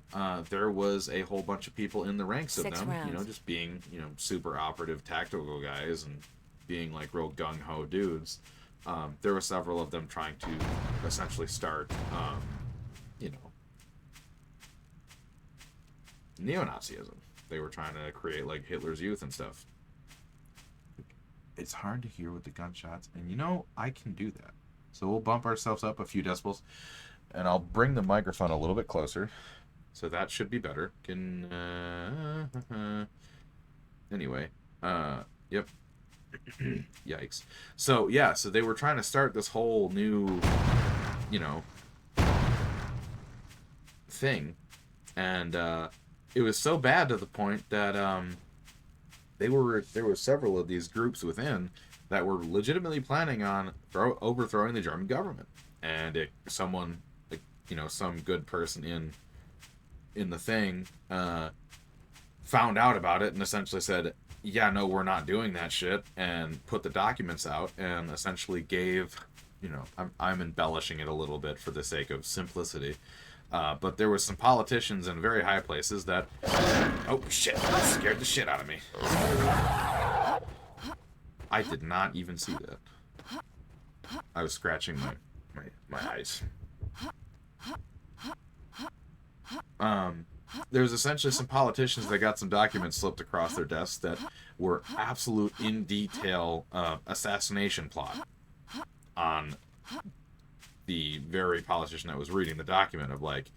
there was a whole bunch of people in the ranks of them, you know, just being, you know, super operative tactical guys and being like real gung-ho dudes. There were several of them trying to essentially start, you know, neo-Nazism. They were trying to create like Hitler's Youth and stuff. It's hard to hear with the gunshots, and you know, I can do that. So we'll bump ourselves up a few decibels, and I'll bring the microphone a little bit closer. So that should be better. Anyway, yep. Yikes. So yeah, so they were trying to start this whole new, you know, thing, and it was so bad to the point that there were several of these groups within that were legitimately planning on overthrowing the German government, and someone, like, you know, some good person in the thing found out about it and essentially said, yeah, no, we're not doing that shit, and put the documents out and essentially gave, you know, I'm embellishing it a little bit for the sake of simplicity, but there was some politicians in very high places that, oh shit, that scared the shit out of me. I did not even see that. I was scratching my eyes. there's essentially some politicians that got some documents slipped across their desks that were absolute in detail assassination plot on the very politician that was reading the document of like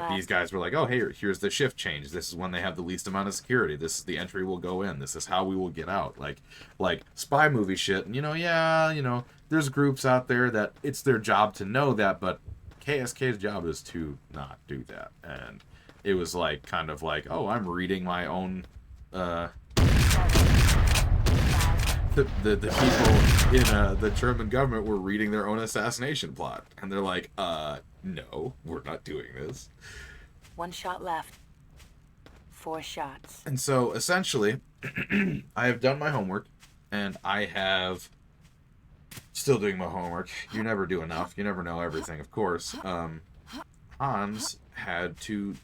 these guys were like, oh, hey, here's the shift change. This is when they have the least amount of security. This is the entry we'll go in. This is how we will get out. Like spy movie shit. And there's groups out there that it's their job to know that, but KSK's job is to not do that. And it was like kind of like, oh, I'm reading my own the people in the German government were reading their own assassination plot, and they're like, no, we're not doing this. 1 shot left. 4 shots. And so essentially, I have done my homework, and I have still doing my homework. You never do enough. You never know everything, of course. Hans had to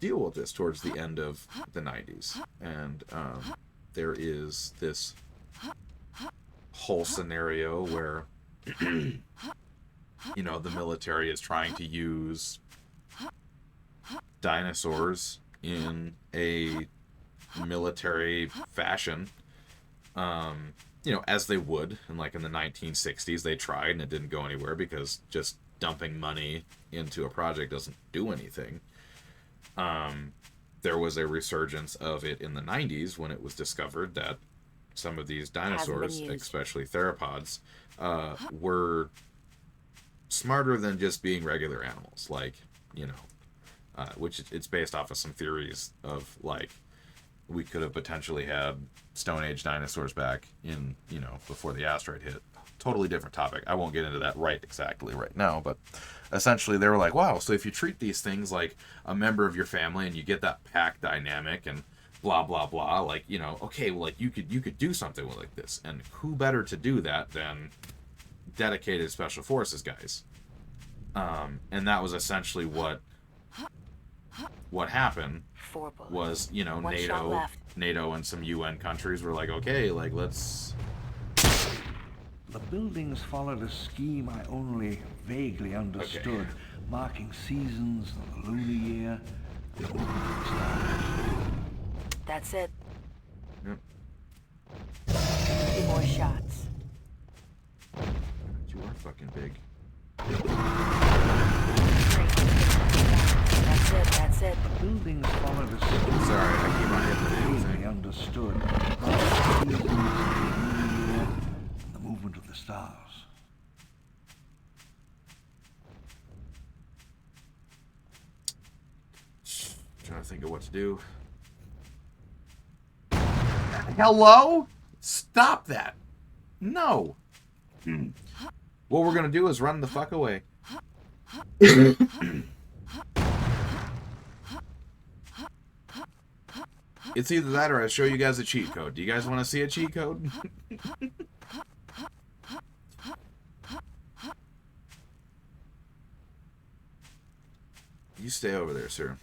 deal with this towards the end of the 90s, and there is this whole scenario where the military is trying to use dinosaurs in a military fashion, as they would. And like in the 1960s they tried and it didn't go anywhere because just dumping money into a project doesn't do anything. There was a resurgence of it in the 90s when it was discovered that some of these dinosaurs, especially theropods, were smarter than just being regular animals. Like, which it's based off of some theories of, like, we could have potentially had Stone Age dinosaurs back in, before the asteroid hit. Totally different topic. I won't get into that exactly right now, but essentially they were like, wow, so if you treat these things like a member of your family and you get that pack dynamic and blah blah blah, like, okay, well, like you could do something like this, and who better to do that than dedicated special forces guys. And that was essentially what happened. Was NATO and some UN countries were like, okay, like let's. The buildings followed a scheme I only vaguely understood, Okay. marking seasons, the lunar year, the That's it. Yep. 3 more shots. You are fucking big. That's it. The buildings followed a scheme Sorry, I keep on hitting the damn vaguely thing. understood, marking seasons, the lunar year, and the movement of the stars. Trying to think of what to do. Hello? Stop that. No. What we're gonna do is run the fuck away. It's either that or I show you guys a cheat code. Do you guys want to see a cheat code? You stay over there, sir.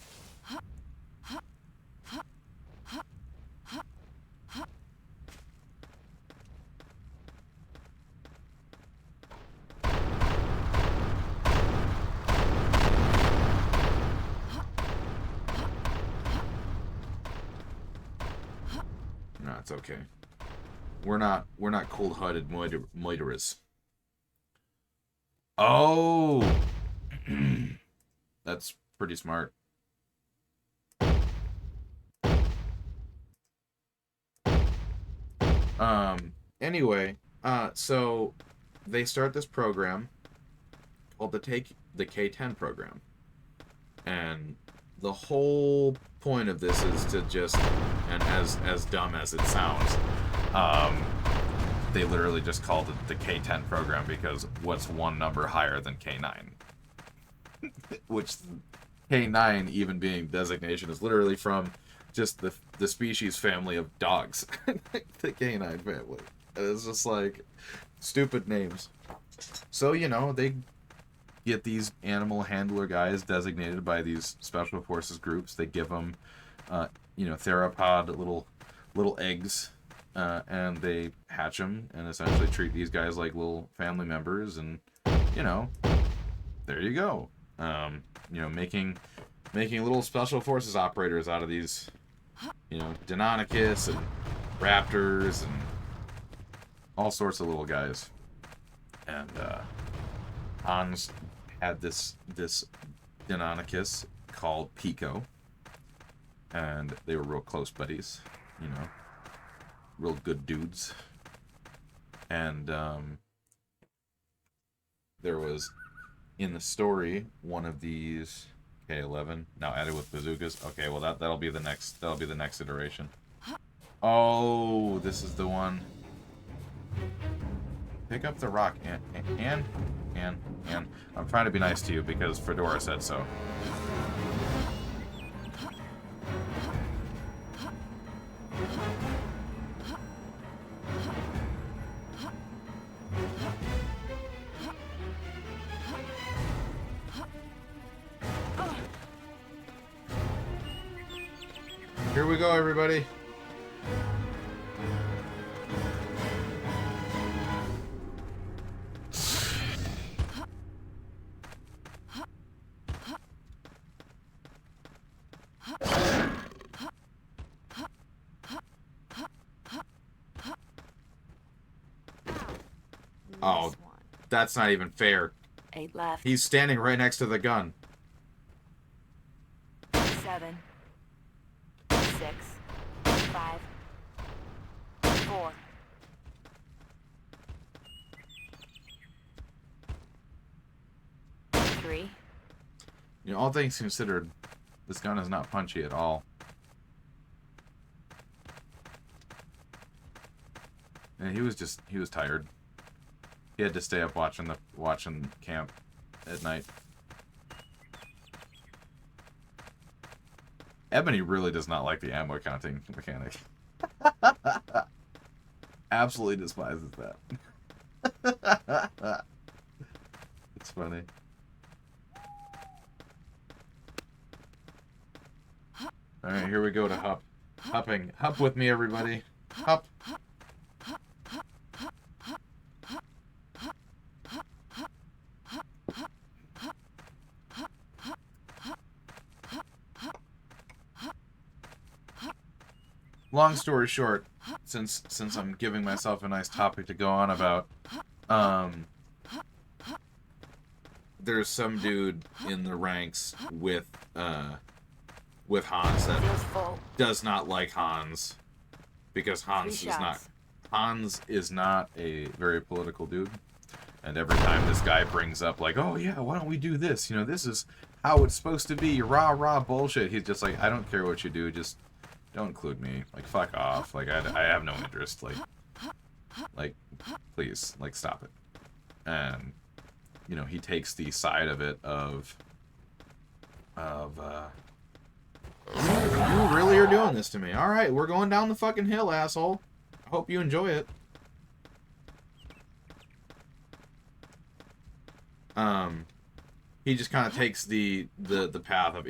No, it's okay. We're not cold-hearted moiterers. Oh, that's pretty smart. Anyway, so they start this program called the K-10 program, and the whole point of this is to just, and as dumb as it sounds, they literally just called it the K-10 program because what's one number higher than K-9? Which K-9 even being designation is literally from just the species family of dogs. The K-9 family. And it's just like stupid names. So, they get these animal handler guys designated by these special forces groups. They give them, theropod little eggs, and they hatch them and essentially treat these guys like little family members. And, there you go. Making making little special forces operators out of these, you know, Deinonychus and raptors and all sorts of little guys. And Hans had this Deinonychus called Pico, and they were real close buddies, you know, real good dudes. And there was in the story one of these K11 now added with bazookas. Okay, well that'll be the next iteration. Oh, this is the one. Pick up the rock, and I'm trying to be nice to you because Fedora said so. Here we go, everybody. Oh, that's not even fair. 8 left. He's standing right next to the gun. 7, 6, 5, 4. Three. You know, all things considered, this gun is not punchy at all. And he was tired. He had to stay up watching camp at night. Ebony really does not like the ammo counting mechanic. Absolutely despises that. It's funny. Alright, here we go to Hup. Hupping. Hup with me, everybody. Hup. Long story short, since I'm giving myself a nice topic to go on about, there's some dude in the ranks with Hans that does not like Hans because Hans is not a very political dude, and every time this guy brings up like, oh yeah, why don't we do this? You know, this is how it's supposed to be. Rah rah bullshit. He's just like, I don't care what you do, just don't include me. Like, fuck off. Like, I have no interest. Like, please, like, stop it. And, you know, he takes the side of it of, you really are doing this to me. Alright, we're going down the fucking hill, asshole. I hope you enjoy it. He just kind of takes the path of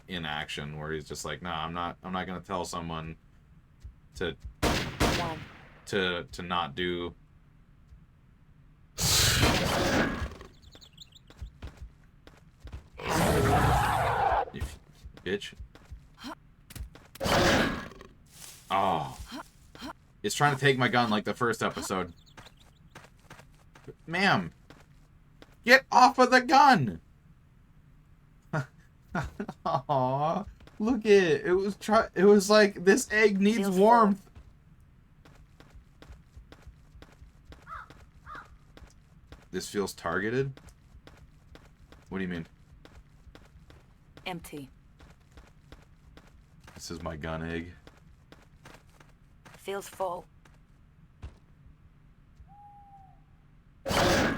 inaction, where he's just like, nah, I'm not gonna tell someone to not do. You bitch. Oh, it's trying to take my gun like the first episode. Ma'am, get off of the gun! Aww, look it. It was like, this egg needs warmth. This feels targeted? What do you mean? Empty. This is my gun egg. Feels full. I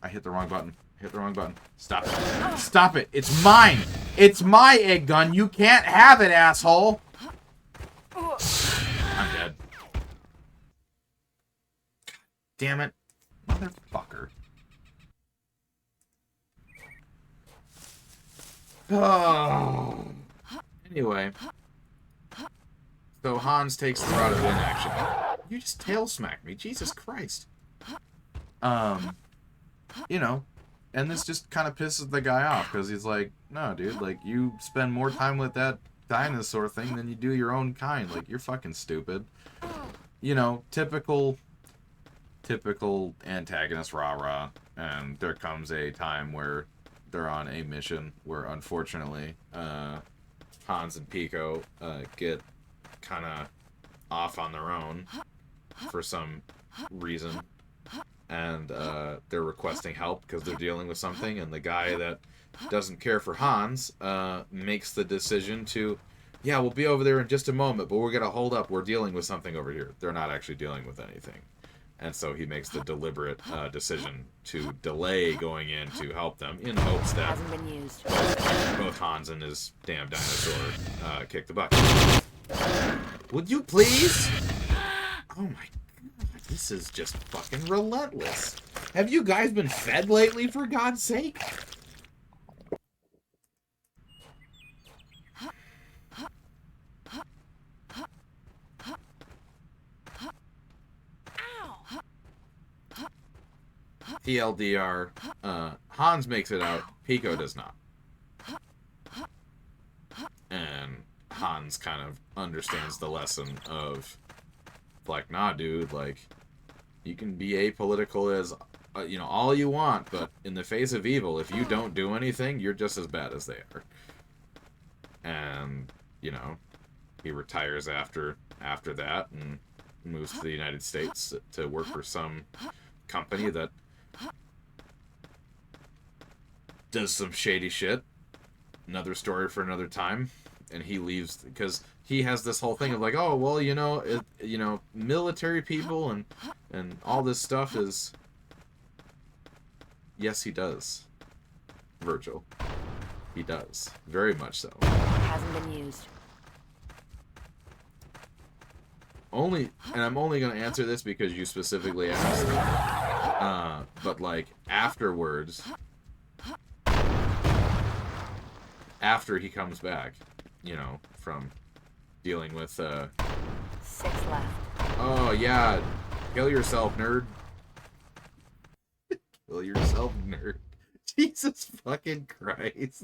hit the wrong button. Stop it. Stop it. It's mine. It's my egg gun. You can't have it, asshole. I'm dead. Damn it. Motherfucker. Oh. Anyway. So Hans takes the route of inaction. You just tail smacked me. Jesus Christ. You know, And this just kind of pisses the guy off because he's like, no, dude, like, you spend more time with that dinosaur thing than you do your own kind. Like, you're fucking stupid. You know, typical antagonist rah-rah. And there comes a time where they're on a mission where, unfortunately, Hans and Pico get kind of off on their own for some reason. And they're requesting help because they're dealing with something, and the guy that doesn't care for Hans makes the decision to, yeah, we'll be over there in just a moment, but we're going to hold up. We're dealing with something over here. They're not actually dealing with anything. And so he makes the deliberate decision to delay going in to help them in hopes that Hasn't been used. both Hans and his damn dinosaur kick the bucket. Would you please? Oh my god, this is just fucking relentless. Have you guys been fed lately, for God's sake? TLDR, Hans makes it out, Pico does not. And Hans kind of understands the lesson of, like, nah, dude, like, you can be apolitical as, you know, all you want, but in the face of evil, if you don't do anything, you're just as bad as they are. And, you know, he retires after that and moves to the United States to work for some company that does some shady shit. Another story for another time. And he leaves because he has this whole thing of like, oh, well, you know, military people and all this stuff is... Yes, he does. Virgil. He does. Very much so. Hasn't been used. And I'm only going to answer this because you specifically asked. But, like, afterwards... After he comes back, you know, from dealing with, 6 left. Oh, yeah. Kill yourself, nerd. Kill yourself, nerd. Jesus fucking Christ.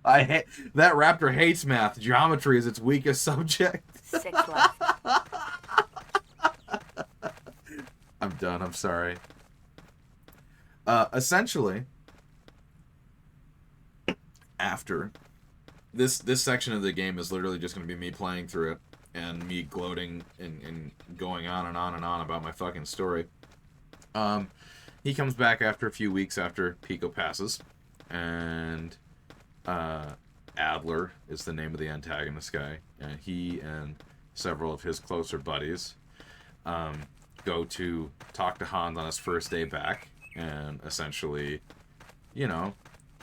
I hate... That raptor hates math. Geometry is its weakest subject. 6 left. I'm done. I'm sorry. Essentially... After this section of the game is literally just going to be me playing through it and me gloating and going on and on and on about my fucking story. He comes back after a few weeks after Pico passes, and Adler is the name of the antagonist guy, and he and several of his closer buddies go to talk to Hans on his first day back, and essentially, you know,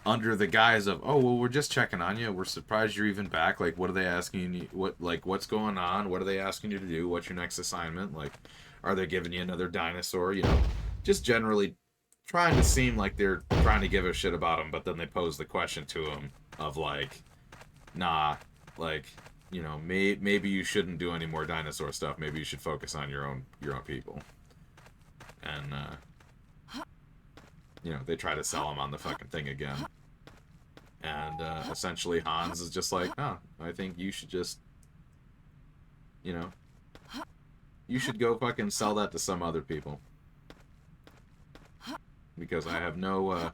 under the guise of, oh, well, we're just checking on you. We're surprised you're even back. Like, what are they asking you? What's going on? What are they asking you to do? What's your next assignment? Like, are they giving you another dinosaur? You know, just generally trying to seem like they're trying to give a shit about him, but then they pose the question to him of, like, nah, like, you know, maybe you shouldn't do any more dinosaur stuff. Maybe you should focus on your own people. And, you know, they try to sell him on the fucking thing again. And essentially Hans is just like, oh, I think you should just, you know, you should go fucking sell that to some other people. Because I have no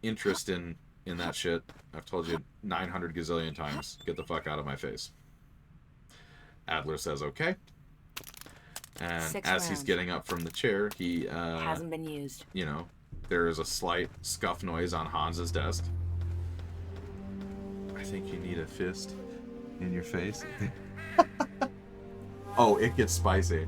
interest in that shit. I've told you 900 gazillion times. Get the fuck out of my face. Adler says okay. And 6 as he's rounds. getting up from the chair, he, Hasn't been used. you know, there is a slight scuff noise on Hans's desk. I think you need a fist in your face. Oh, it gets spicy.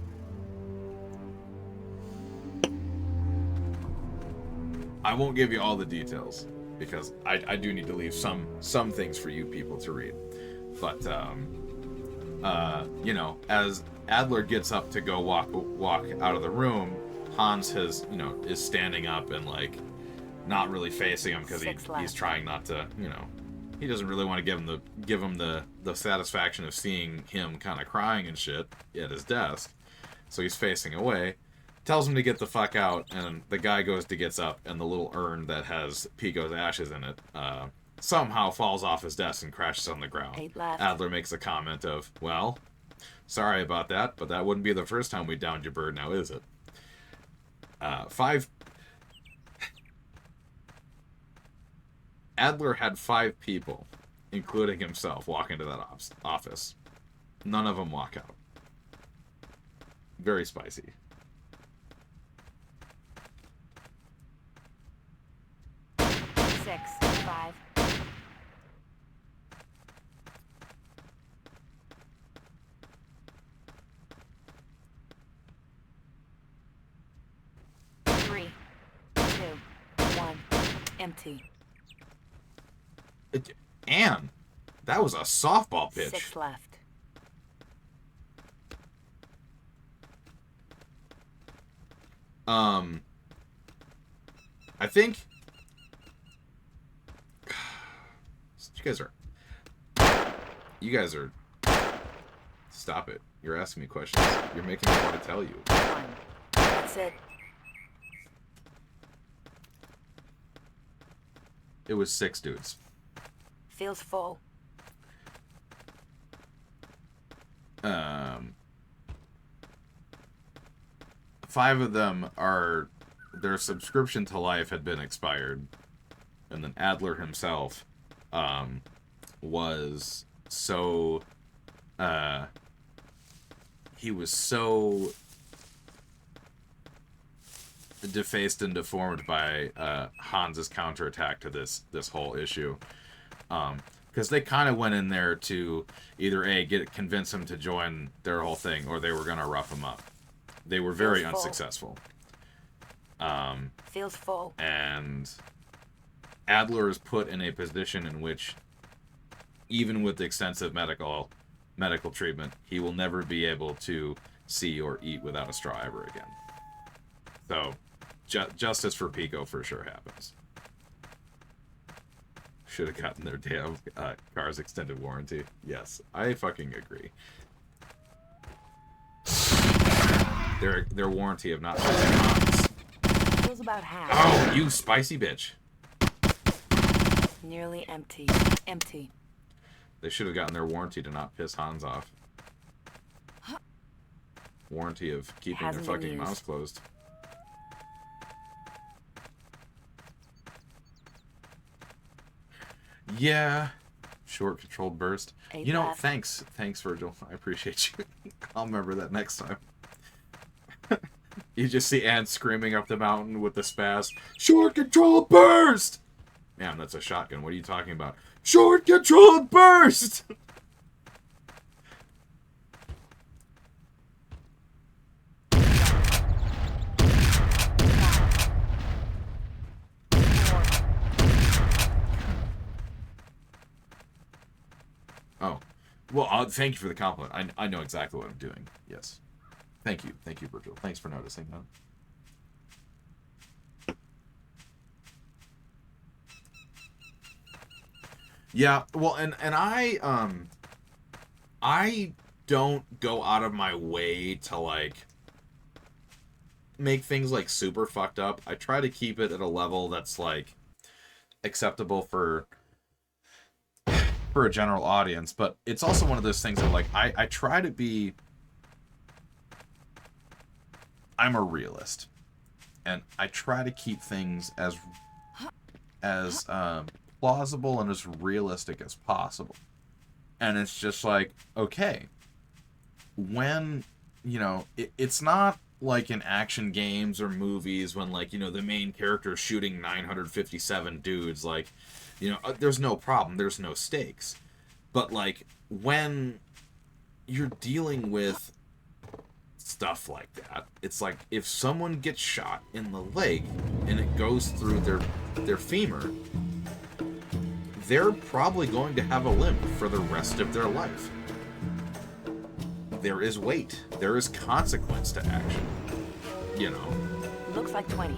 I won't give you all the details because I do need to leave some things for you people to read. But you know, as Adler gets up to go walk out of the room, Hans has, you know, is standing up and, like, not really facing him because he's trying not to, you know, he doesn't really want to give him the satisfaction of seeing him kind of crying and shit at his desk. So he's facing away, tells him to get the fuck out, and the guy goes to gets up, and the little urn that has Pico's ashes in it somehow falls off his desk and crashes on the ground. 8 left. Adler makes a comment of, well, sorry about that, but that wouldn't be the first time we downed your bird now, is it? 5... Adler had 5 people, including himself, walk into that office. None of them walk out. Very spicy. Six, 5. Three, 2, 1. Empty. Anne, that was a softball pitch. 6 left. I think you guys are stop it. You're asking me questions. You're making me want to tell you. 1. That's it. It was 6 dudes. Feels full. 5 of them are their subscription to life had been expired, and then Adler himself was so he was so defaced and deformed by Hans's counterattack to this whole issue, because they kind of went in there to either convince him to join their whole thing, or they were gonna rough him up. They were very unsuccessful. Feels full. And Adler is put in a position in which, even with extensive medical treatment, he will never be able to see or eat without a straw ever again. So, justice for Pico for sure happens. Should have gotten their damn car's extended warranty. Yes, I fucking agree. Their warranty of not pissing Hans. Feels about half. Oh, you spicy bitch. Nearly empty. Empty. They should have gotten their warranty to not piss Hans off. Warranty of keeping their Hasn't been fucking used. mouths closed. Yeah. Short controlled burst. 8 You know, left. thanks, Virgil. I appreciate you. I'll remember that next time. You just see Anne screaming up the mountain with the spaz. Short controlled burst! Man, that's a shotgun. What are you talking about? Short controlled burst! Oh. Well, thank you for the compliment. I know exactly what I'm doing. Yes. Thank you. Thank you, Virgil. Thanks for noticing that. Yeah, well, and I don't go out of my way to, like, make things, like, super fucked up. I try to keep it at a level that's, like, acceptable for a general audience, but it's also one of those things that, like, I try to be... I'm a realist, and I try to keep things as plausible and as realistic as possible. And it's just like, okay, when, you know, it's not like in action games or movies when, like, you know, the main character is shooting 957 dudes, like, you know, there's no problem, there's no stakes. But, like, when you're dealing with stuff like that, it's like, if someone gets shot in the leg and it goes through their femur, they're probably going to have a limp for the rest of their life. There is weight. There is consequence to action. You know. Looks like 20.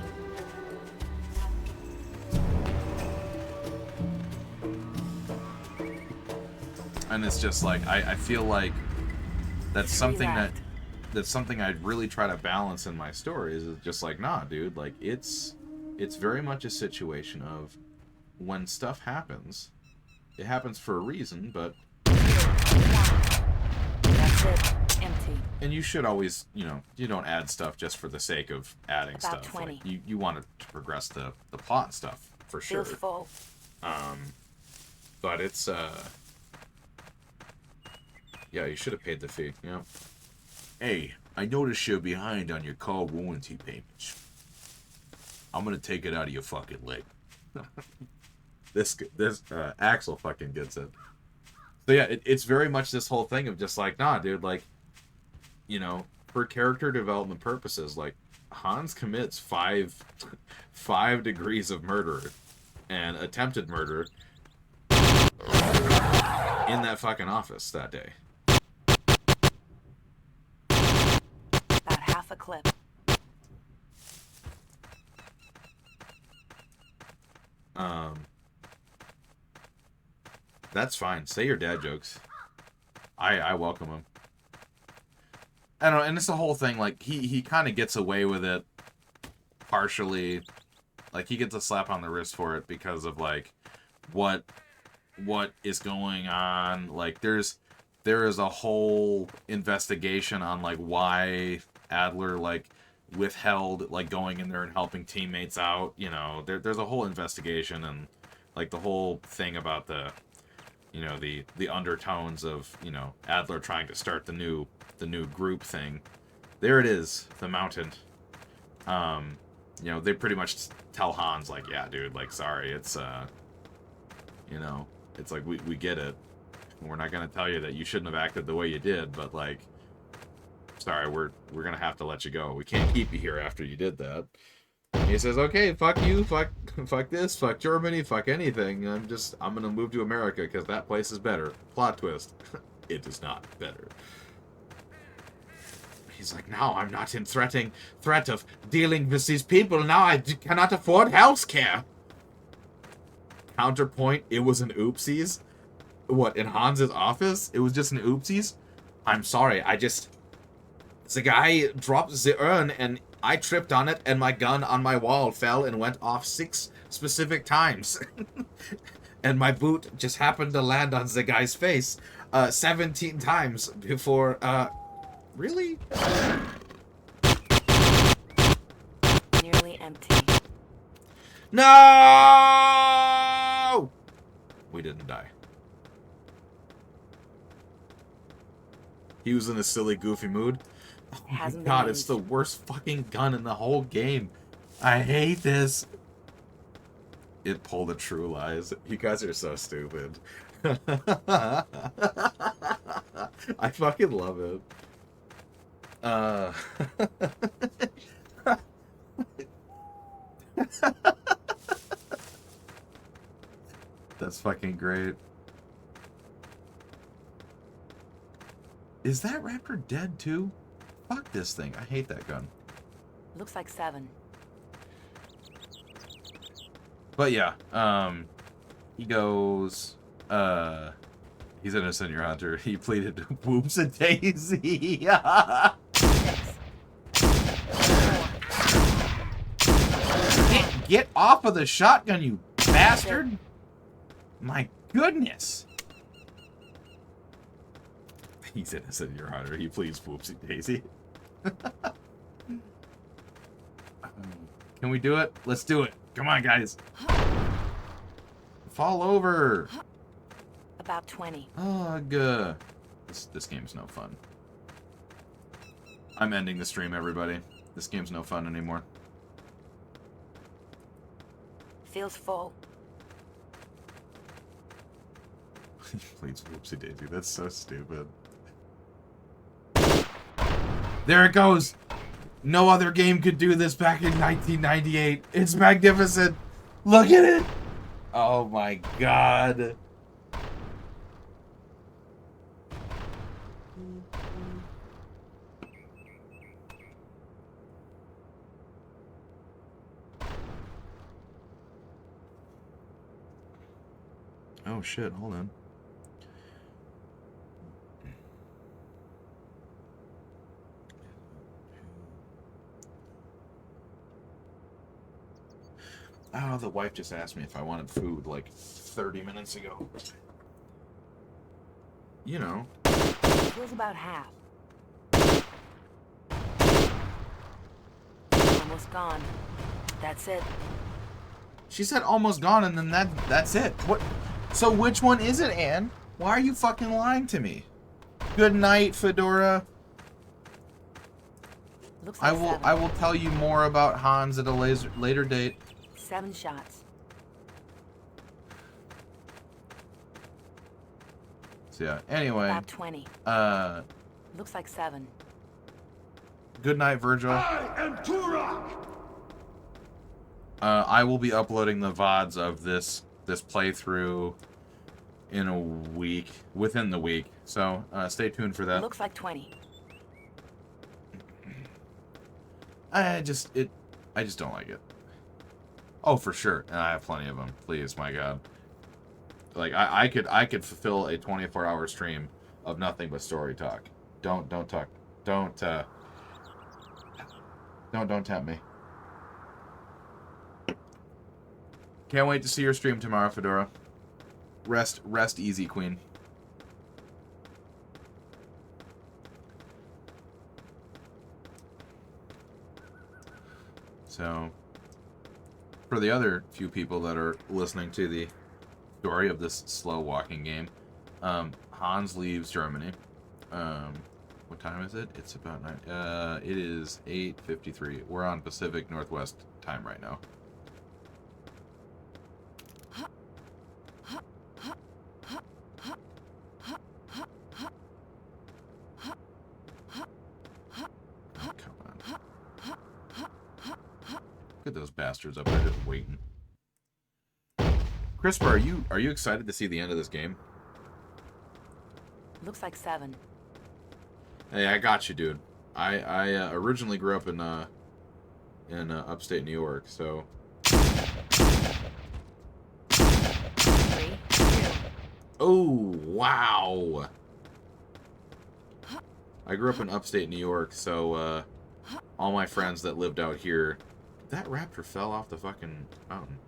And it's just like, I feel like that's something that... that's something I really try to balance in my stories. Is just like, nah, dude. Like it's very much a situation of when stuff happens, it happens for a reason, but That's it. Empty. and you should always, you don't add stuff just for the sake of adding About stuff. 20. Like you want it to progress the plot and stuff for sure. Feels full. But it's yeah, you should have paid the fee. Yeah. Hey, I noticed you're behind on your car warranty payments. I'm gonna take it out of your fucking leg. This Axel fucking gets it. So yeah, it's very much this whole thing of just like, nah, dude, like, for character development purposes, like Hans commits five degrees of murder and attempted murder in that fucking office that day. About half a clip. That's fine. Say your dad jokes. I welcome him. I don't know, and it's the whole thing, like, he kind of gets away with it partially. Like, he gets a slap on the wrist for it because of, like, what is going on. Like, there is a whole investigation on, like, why Adler, like, withheld, like, going in there and helping teammates out. There's a whole investigation, and, like, the whole thing about the undertones of, Adler trying to start the new group thing. There it is, the mountain. They pretty much tell Hans, like, yeah, dude, like, sorry, it's it's like, we get it. We're not gonna tell you that you shouldn't have acted the way you did, but, like, sorry, we're gonna have to let you go. We can't keep you here after you did that. He says, okay, fuck you, fuck this, fuck Germany, fuck anything. I'm gonna move to America because that place is better. Plot twist. It is not better. He's like, now I'm not in threat of dealing with these people. Now I cannot afford health care. Counterpoint, it was an oopsies. What, in Hans's office? It was just an oopsies? I'm sorry, the guy dropped the urn and I tripped on it and my gun on my wall fell and went off 6 specific times. And my boot just happened to land on the guy's face 17 times before, really? Nearly empty. No! We didn't die. He was in a silly, goofy mood. Oh my Hasn't god, been it's used. the worst fucking gun in the whole game. I hate this. It pulled a True Lies. You guys are so stupid. I fucking love it. That's fucking great. Is that raptor dead too? Fuck this thing. I hate that gun. Looks like 7. But yeah, he goes, he's innocent, your hunter. He pleaded, whoops a daisy. Get off of the shotgun, you bastard. My goodness. He's innocent, your hunter. He pleads, whoopsie daisy. Can we do it? Let's do it. Come on, guys. Fall over. About 20. Ugh. This game's no fun. I'm ending the stream, everybody. This game's no fun anymore. Feels full. Please, whoopsie daisy. That's so stupid. There it goes. No other game could do this back in 1998. It's magnificent. Look at it. Oh my god. Oh shit, hold on. Oh, the wife just asked me if I wanted food like 30 minutes ago. You know. Feels about half. Almost gone. That's it. She said almost gone, and then that's it. What? So which one is it, Anne? Why are you fucking lying to me? Good night, Fedora. Looks like I will tell you more about Hans at a later date. 7 shots. So yeah. Anyway. About 20. Looks like 7. Good night, Virgil. I am Turok! I will be uploading the VODs of this playthrough in a week, within the week. So stay tuned for that. Looks like 20. I just don't like it. Oh, for sure. And I have plenty of them. Please, my God. Like I could fulfill a 24-hour stream of nothing but story talk. Don't talk. Don't tempt me. Can't wait to see your stream tomorrow, Fedora. Rest easy, Queen. So, for the other few people that are listening to the story of this slow walking game, Hans leaves Germany. What time is it? It's about 9. It is 8:53. We're on Pacific Northwest time right now. Come on. Look at those bastards up there just waiting. Crispa, are you excited to see the end of this game? Looks like 7. Hey, I got you, dude. I originally grew up in upstate New York, so. 3, 2. Oh, wow. I grew up in upstate New York, so all my friends that lived out here. That raptor fell off the fucking mountain.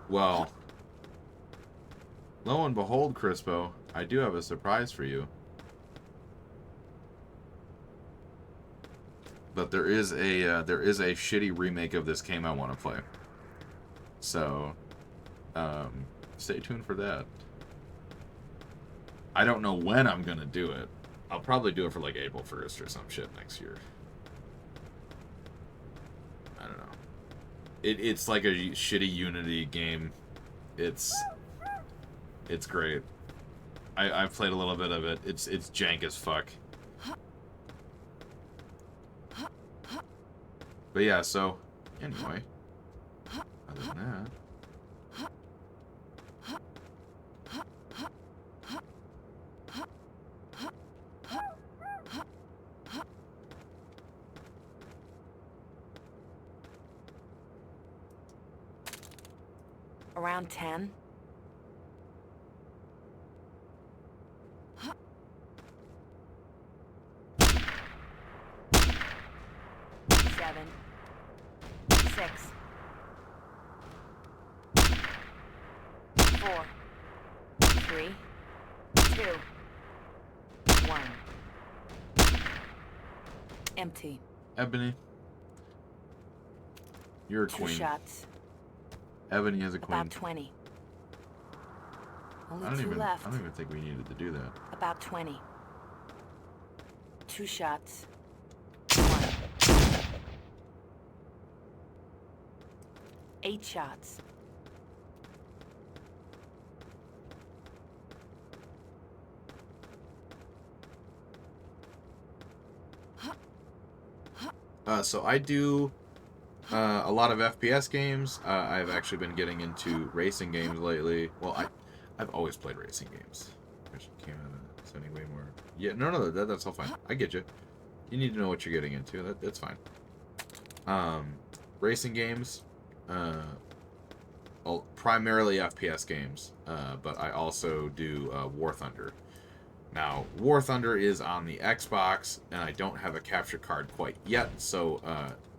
Well, lo and behold, Crispo, I do have a surprise for you. But there is a shitty remake of this game I want to play. So, stay tuned for that. I don't know when I'm gonna do it. I'll probably do it for like April 1st or some shit next year. I don't know. It's like a shitty Unity game. It's great. I've played a little bit of it. It's jank as fuck. But yeah, so anyway. Other than that. Around 10. Seven. 6. 4. 3. 2. 1. Empty. Ebony. You're a 2 queen. shots. Ebony is a queen. About 20. Only I don't 2 even left. think we needed to do that. About 20. 2 shots. 1. 8 shots. So I do a lot of FPS games. I've actually been getting into racing games lately. Well, I've always played racing games. Which came out of sounding way more. Yeah, no, that's all fine. I get you. You need to know what you're getting into. That's fine. Racing games, primarily FPS games, but I also do War Thunder. Now, War Thunder is on the Xbox, and I don't have a capture card quite yet, so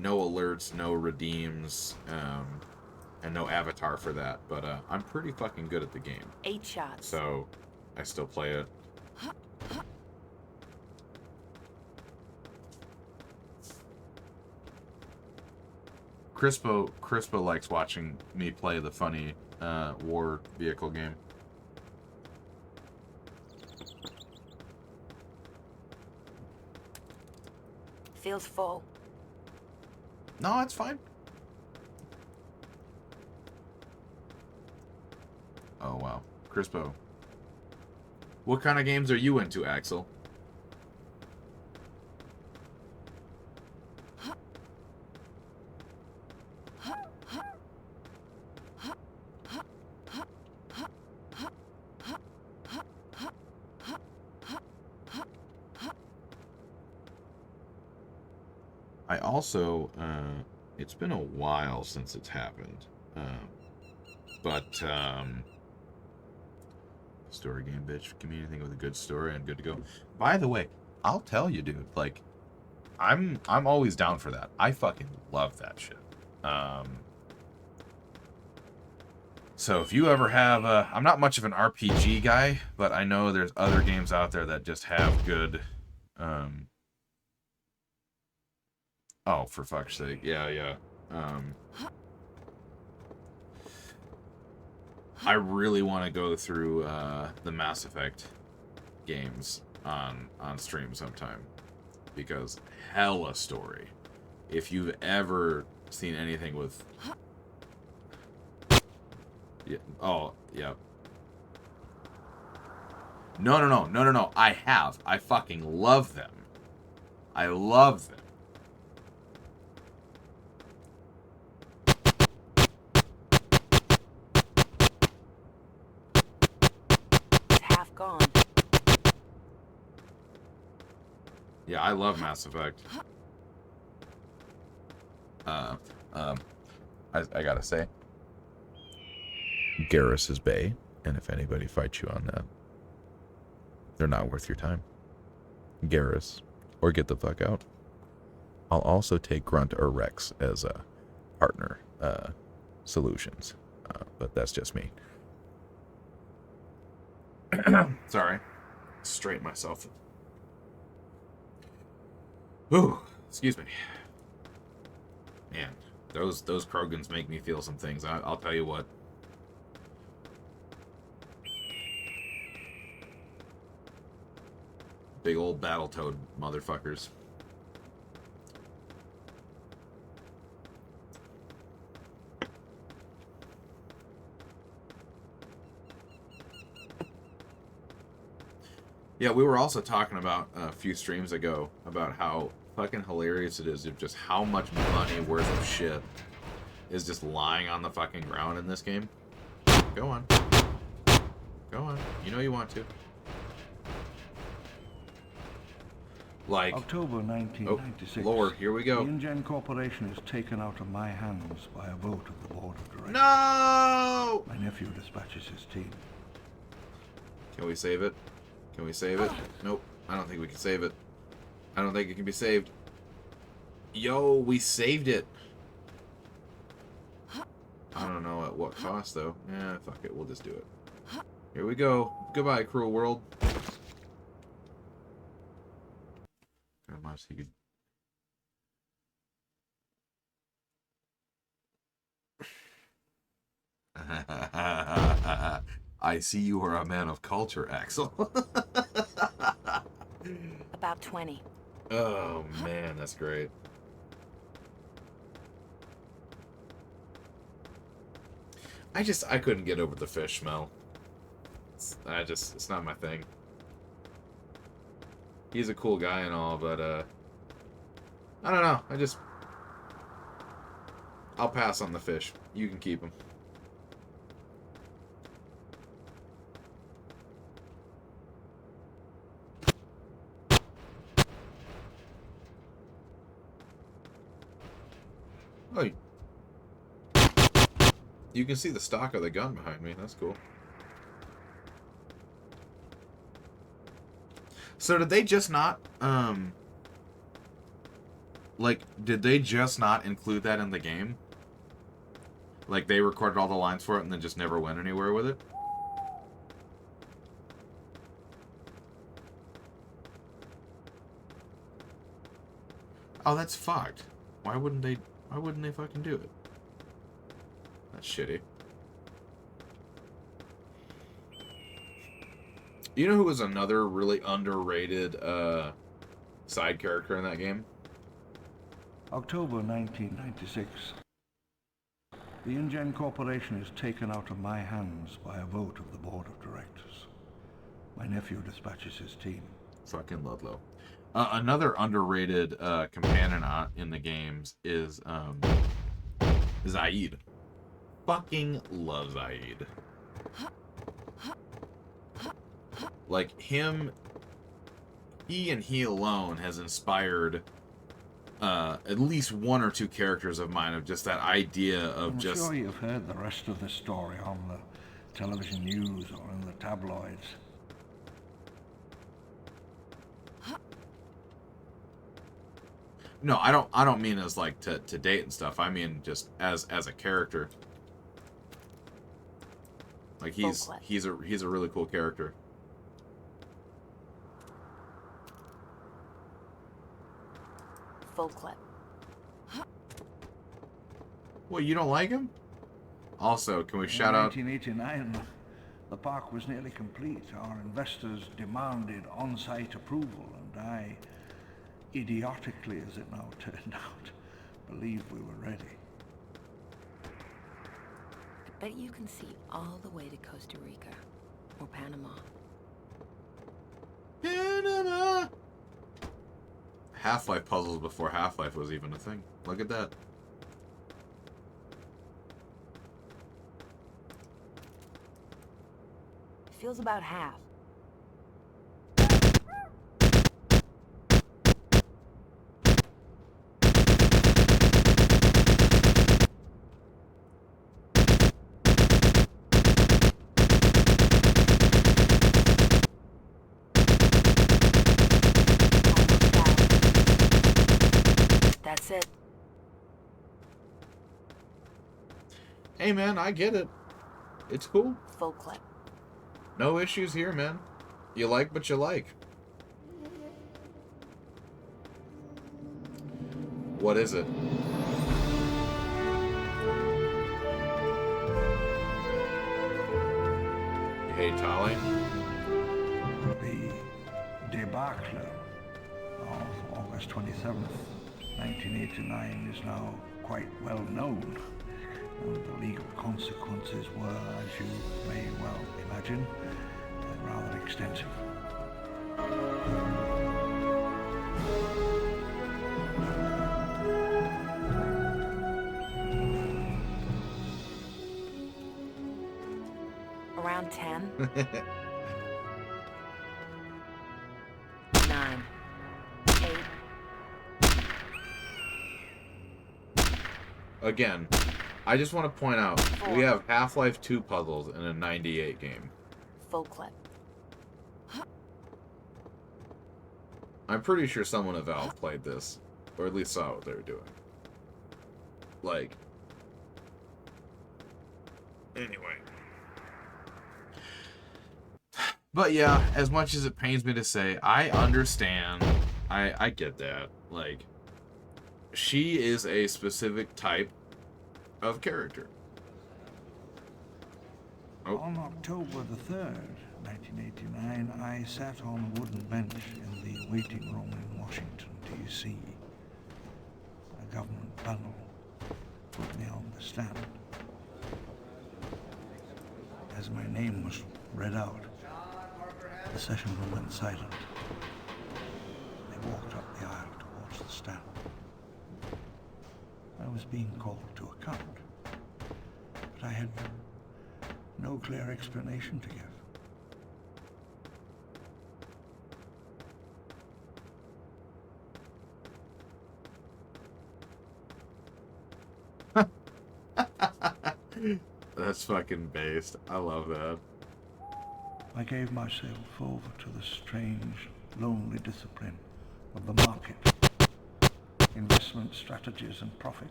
no alerts, no redeems, and no avatar for that. But I'm pretty fucking good at the game. 8 shots. So I still play it. Crispo likes watching me play the funny war vehicle game. Feels full. No, it's fine. Oh, wow. Crispo. What kind of games are you into, Axel? I also, it's been a while since it's happened, but story game, bitch. Give me anything with a good story and good to go. By the way, I'll tell you, dude, like, I'm always down for that. I fucking love that shit. So if you ever have, I'm not much of an RPG guy, but I know there's other games out there that just have good, oh, for fuck's sake. Yeah. I really want to go through the Mass Effect games on stream sometime. Because hella story. If you've ever seen anything with... Yeah. Oh, yeah. No. I have. I fucking love them. I love them. Gone. Yeah, I love Mass Effect. I gotta say, Garrus is bae, and if anybody fights you on that, they're not worth your time. Garrus, or get the fuck out. I'll also take Grunt or Rex as a partner solutions, but that's just me. Sorry. Straighten myself. Ooh, excuse me. Man, those Krogans make me feel some things. I'll tell you what. Big old Battletoad motherfuckers. Yeah, we were also talking about a few streams ago about how fucking hilarious it is of just how much money worth of shit is just lying on the fucking ground in this game. Go on. Go on. You know you want to. Like... October 1996. Oh, Lord, here we go. The InGen Corporation is taken out of my hands by a vote of the Board of Directors. No! My nephew dispatches his team. Can we save it? Can we save it? Nope. I don't think we can save it. I don't think it can be saved. Yo, we saved it. I don't know at what cost, though. Yeah, fuck it. We'll just do it. Here we go. Goodbye, cruel world. How much he could... I see you are a man of culture, Axel. About 20. Oh, man, that's great. I couldn't get over the fish smell. It's not my thing. He's a cool guy and all, but, I don't know. I'll pass on the fish. You can keep him. Oh, you can see the stock of the gun behind me. That's cool. So did they just not, like, did they just not include that in the game? Like, they recorded all the lines for it and then just never went anywhere with it? Oh, that's fucked. Why wouldn't they fucking do it? That's shitty. You know who was another really underrated side character in that game? October 1996. The InGen Corporation is taken out of my hands by a vote of the board of directors. My nephew dispatches his team. Fucking Ludlow. Another underrated companion in the games is Zaid. Fucking love Zaid. Like, him, he and he alone has inspired at least one or two characters of mine, of just that idea of I'm just... sure you've heard the rest of the story on the television news or in the tabloids. No, I don't mean as like to date and stuff. I mean just as a character. Like he's a really cool character. Full clip. Well, you don't like him? Also, can we shout out... In 1989, the park was nearly complete. Our investors demanded on-site approval, and I, idiotically as it now turned out, believed we were ready. I bet you can see all the way to Costa Rica or Panama. Panama! Half-Life puzzles before Half-Life was even a thing. Look at that. Feels about half. That's it. Hey man, I get it. It's cool. Full clip. No issues here, man. You like what you like. What is it? You hate Tali? The debacle of August 27th, 1989 is now quite well known, and the legal consequences were, as you may well imagine, rather extensive. Around 10. 9. 8. Again, I just want to point out, we have Half-Life 2 puzzles in a 98 game. Full clip. I'm pretty sure someone at Valve played this, or at least saw what they were doing. Like, anyway. But yeah, as much as it pains me to say, I understand. I get that. Like, she is a specific type of character. Oh. On October the 3rd, 1989, I sat on a wooden bench in the waiting room in Washington, D.C. A government panel put me on the stand. As my name was read out, the session room went silent. They walked up the aisle towards the stand. I was being called to account, but I had no clear explanation to give. That's fucking based. I love that. I gave myself over to the strange, lonely discipline of the market, investment strategies and profit.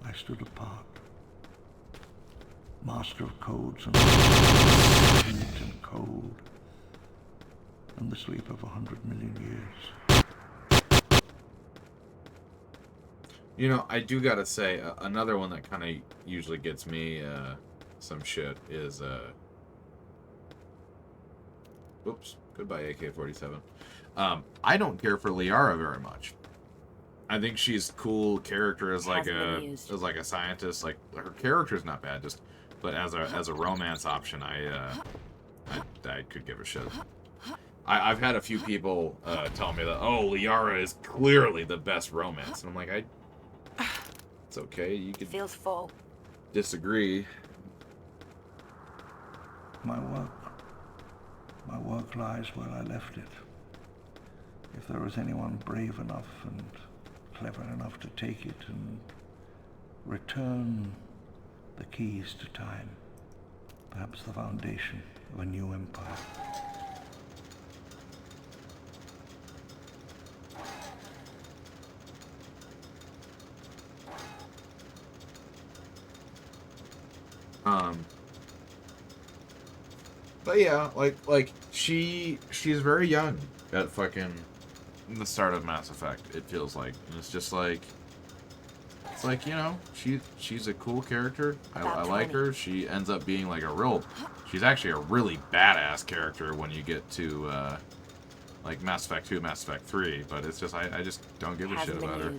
I stood apart, master of codes and heat and cold, and the sleep of 100 million years. You know, I do gotta say, another one that kind of usually gets me some shit is, oops, goodbye AK-47. I don't care for Liara very much. I think she's cool character as like a scientist. Like, her character's not bad, just, but as a romance option, I could give a shit. I've had a few people tell me that, oh, Liara is clearly the best romance, and I'm like, it's okay, you can Feels full. My disagree. work lies where I left it. If there was anyone brave enough and clever enough to take it and return the keys to time, perhaps the foundation of a new empire. But yeah, like she's very young at fucking the start of Mass Effect, it feels like. And it's just like, it's like, you know, she's a cool character. I like her. She ends up being like she's actually a really badass character when you get to like Mass Effect 2, Mass Effect 3, but it's just I just don't give a shit about her.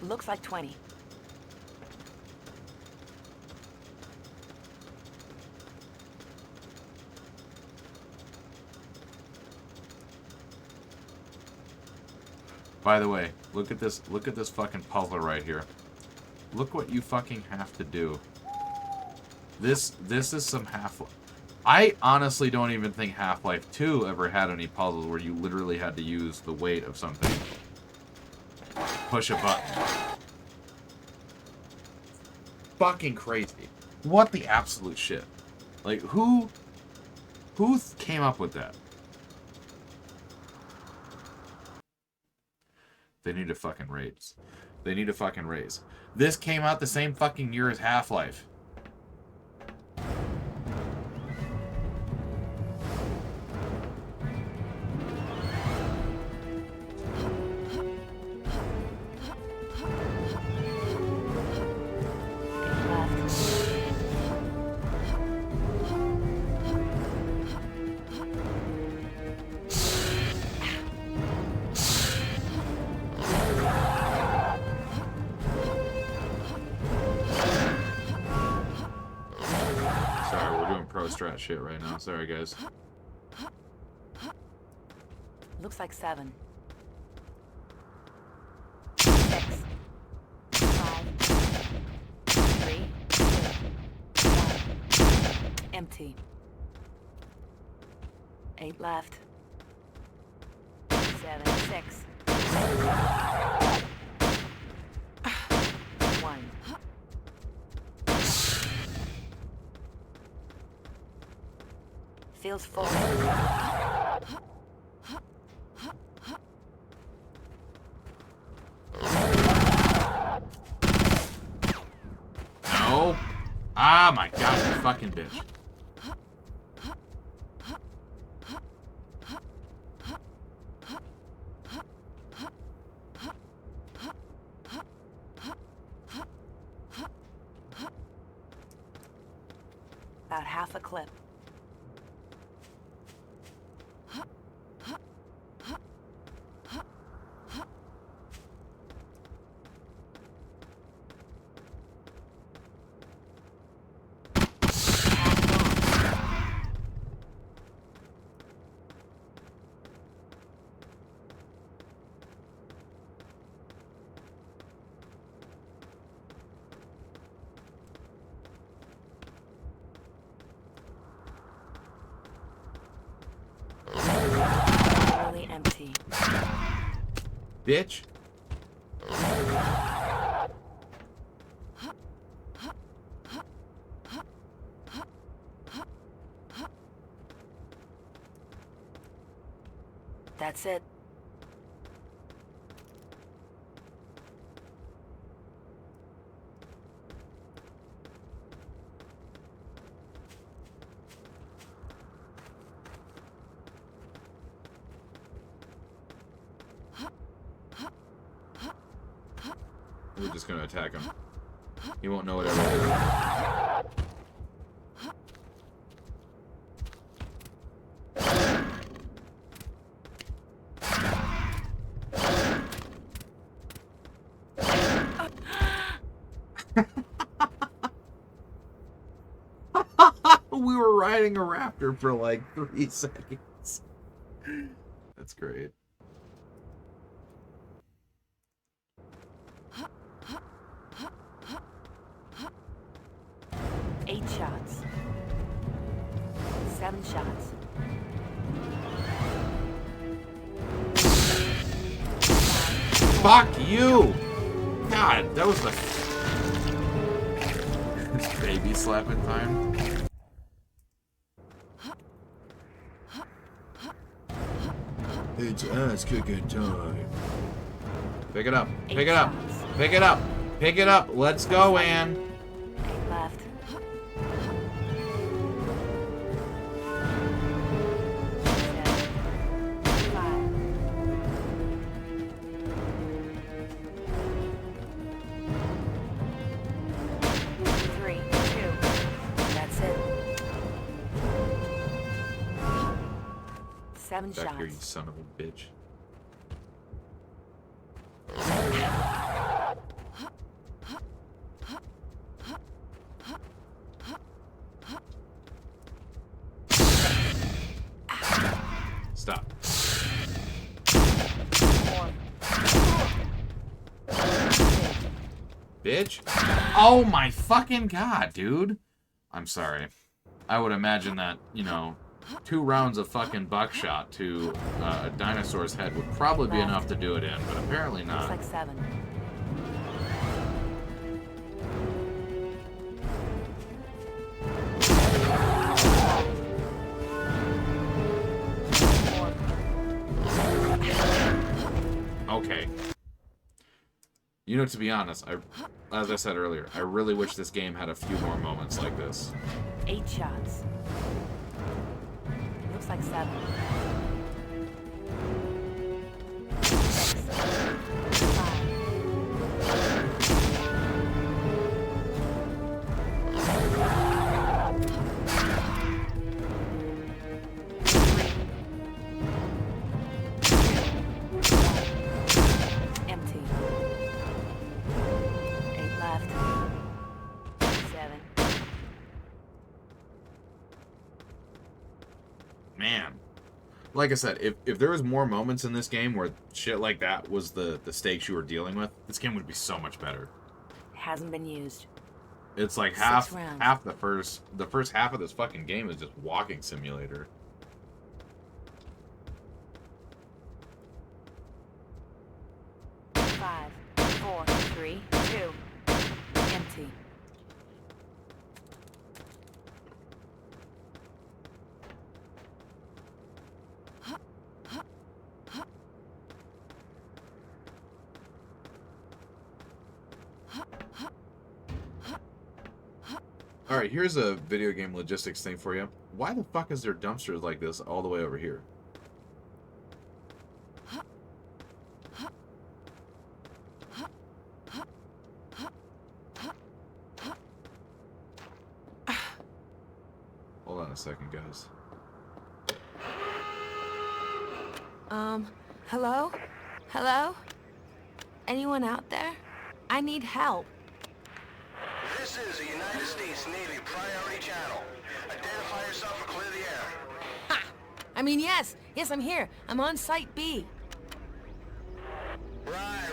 Looks like 20. By the way, look at this fucking puzzle right here. Look what you fucking have to do. This is some Half-Life. I honestly don't even think Half-Life 2 ever had any puzzles where you literally had to use the weight of something. Push a button. Fucking crazy. What the absolute shit? Like, who came up with that? They need to fucking raise. They need to fucking raise. This came out the same fucking year as Half-Life. Strat shit right now. Sorry, guys. Looks like 7. 6. 5. 3. 2. 1. Empty. 8 left. 7. 6. 1. Feels full. No. Ah, my God, you fucking bitch. About half a clip. Empty. Bitch. That's it. We're just gonna attack him. He won't know what everything is. We were riding a raptor for like 3 seconds. That's great. Eight shots. 7 shots. Fuck you! God, that was the baby slapping time. It's ass kicking time. Pick it up. Pick 8 it up. shots. Pick it up. Pick it up. Let's go, Ann. 8 left. 7, 5. 3, 2. That's it. 7 Back here, you shots. son of a bitch. Stop. 4. Bitch. Oh my fucking god, dude. I'm sorry. I would imagine that, you know, 2 rounds of fucking buckshot to a dinosaur's head would probably be enough to do it in, but apparently Looks not. like 7. 4. Okay. You know, to be honest, as I said earlier, I really wish this game had a few more moments like this. 8 shots. Looks like 7. 6. 5. Empty. 8 left. 7. Man. Like I said, if there was more moments in this game where shit like that was the stakes you were dealing with, this game would be so much better. Hasn't been used. It's like 6 half rounds. the first half of this fucking game is just walking simulator. Five, 4, 3, 2. Empty. Alright, here's a video game logistics thing for you. Why the fuck is there dumpsters like this all the way over here? Hold on a second, guys. Hello? Hello? Anyone out there? I need help. This is the United States Navy Priority Channel. Identify yourself or clear the air. Ha! I mean, yes, I'm here. I'm on Site B. Right.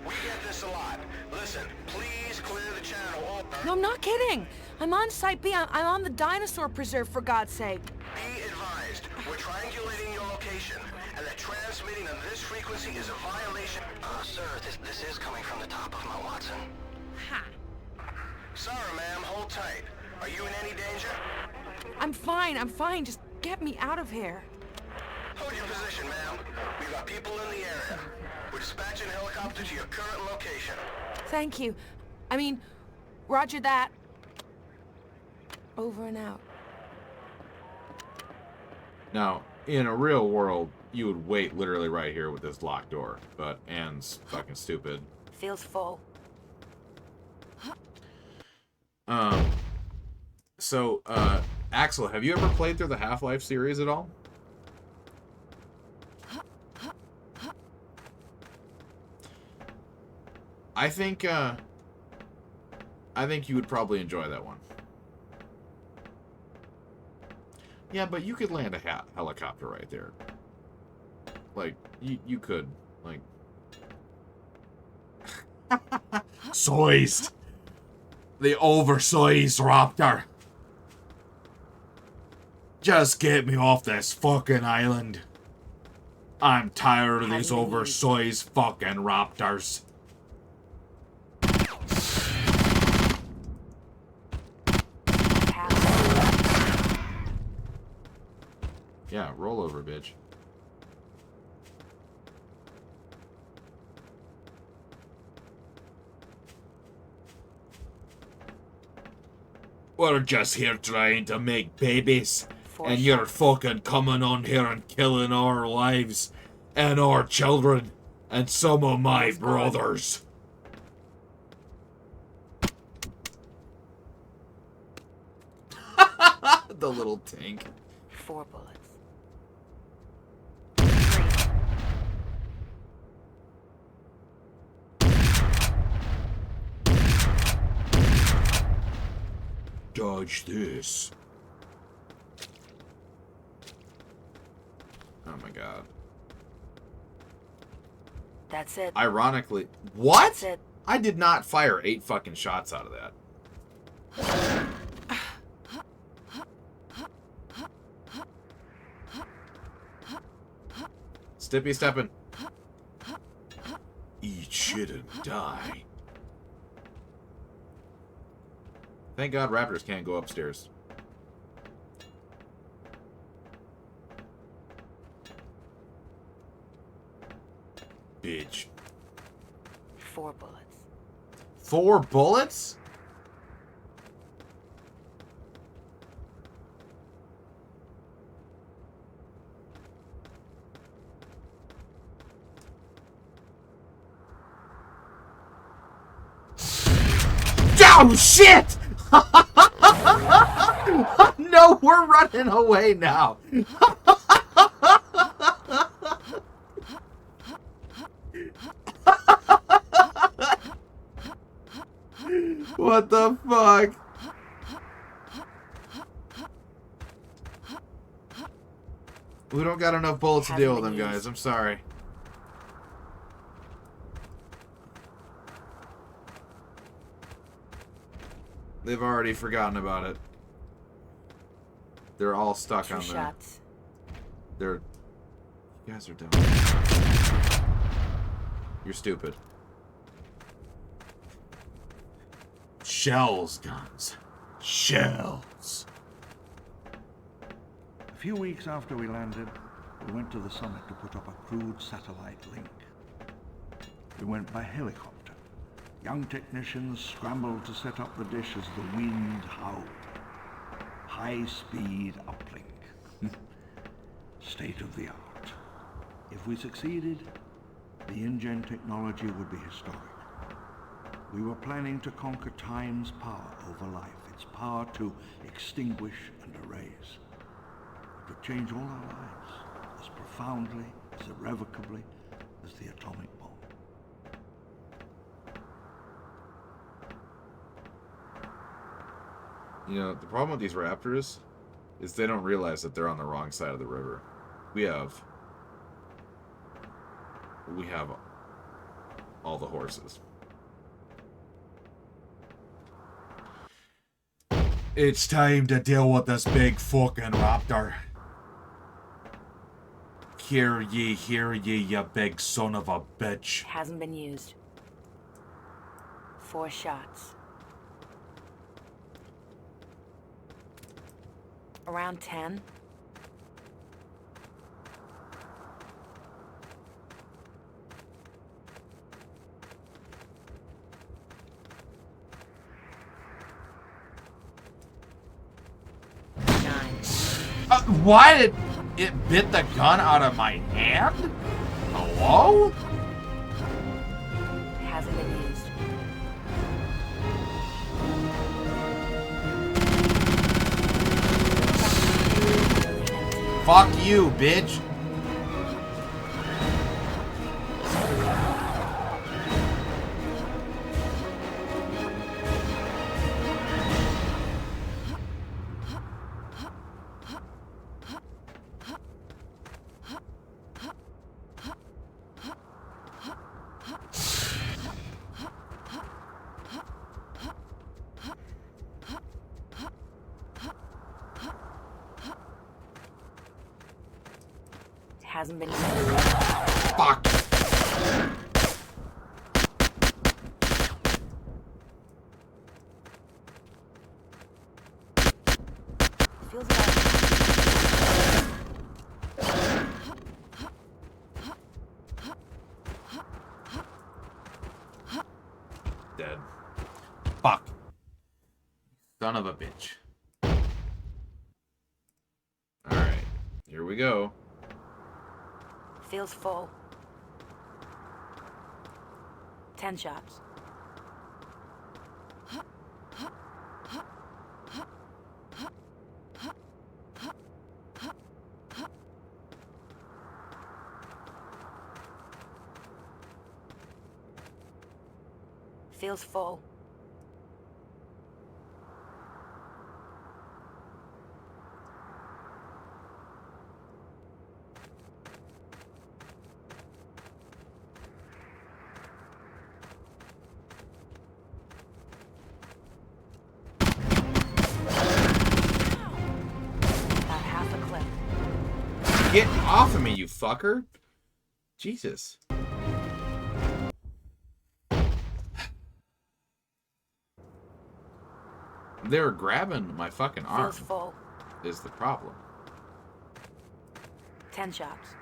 We get this a lot. Listen, please clear the channel. No, I'm not kidding. I'm on Site B. I'm on the dinosaur preserve, for God's sake. Be advised, we're triangulating your location, and that transmitting on this frequency is a violation. Sir, this is coming from the top of Mount Watson. Ha! Sorry, ma'am, hold tight. Are you in any danger? I'm fine. Just get me out of here. Hold your position, ma'am. We've got people in the area. We're dispatching a helicopter to your current location. Thank you. I mean, roger that. Over and out. Now, in a real world, you would wait literally right here with this locked door. But Anne's fucking stupid. Feels full. So, Axel, have you ever played through the Half-Life series at all? I think you would probably enjoy that one. Yeah, but you could land a helicopter right there. Like, you could. Like... Sized! The oversized raptor! Just get me off this fucking island. I'm tired of these oversized fucking raptors. Yeah, roll over, bitch. We're just here trying to make babies. And you're fucking coming on here and killing our lives. And our children. And some of my brothers. The little tank. 4 bullets. 3. Dodge this. Oh my god. That's it. Ironically... What? That's it. I did not fire 8 fucking shots out of that. Stippy stepping. Eat shit and die. Thank God raptors can't go upstairs. Bitch. 4 bullets. 4 bullets? Oh shit! No, we're running away now. What the fuck? We don't got enough bullets to deal with them, guys. I'm sorry. They've already forgotten about it. They're all stuck 2 on there. shots. You guys are dumb. You're stupid. Shells, Gonz. Shells. A few weeks after we landed, we went to the summit to put up a crude satellite link. We went by helicopter. Young technicians scrambled to set up the dish as the wind howled. High-speed uplink. State of the art. If we succeeded, the InGen technology would be historic. We were planning to conquer time's power over life, its power to extinguish and erase. It would change all our lives, as profoundly, as irrevocably as the atomic bomb. You know, the problem with these raptors is they don't realize that they're on the wrong side of the river. We have all the horses. It's time to deal with this big fucking raptor. Hear ye, you big son of a bitch. Hasn't been used. 4 shots. Around 10. What? It bit the gun out of my hand? Hello? Hasn't been used. Fuck you, bitch. Hasn't been used. Fuck. Feels about Dead. Fuck. Son of a bitch. Alright. Here we go. feels full. 10 shots. Feels full. About half a clip. Get off of me, you fucker. Jesus. They're grabbing my fucking arm. Feels full. Is the problem. 10 shots.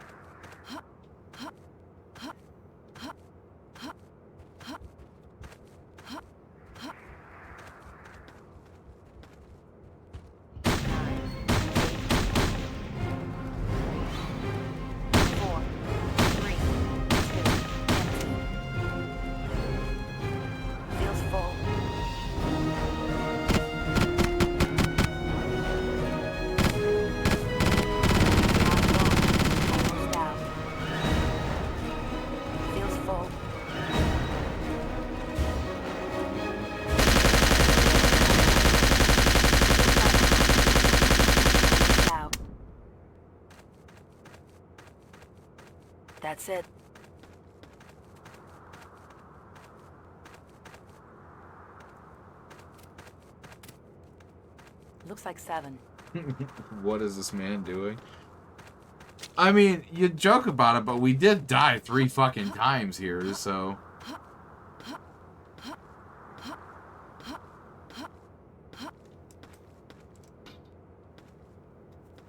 That's it. Looks like 7. What is this man doing? I mean, you joke about it, but we did die 3 fucking times here, so...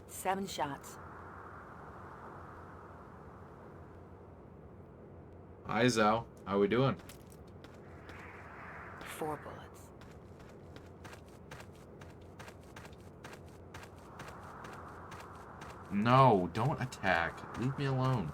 Seven shots. Hi, Zhao. How we doing? 4 bullets. No, don't attack. Leave me alone.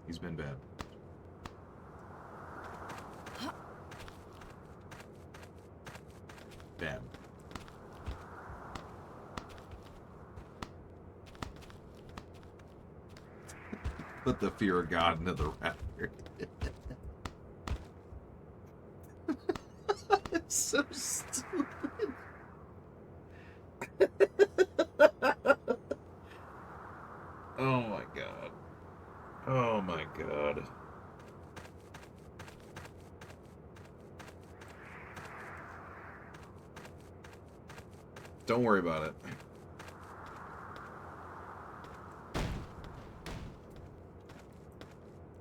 He's been bad. Bad. Put the fear of God into the raptor. It's so stupid. Oh my God. Oh my God. Don't worry about it.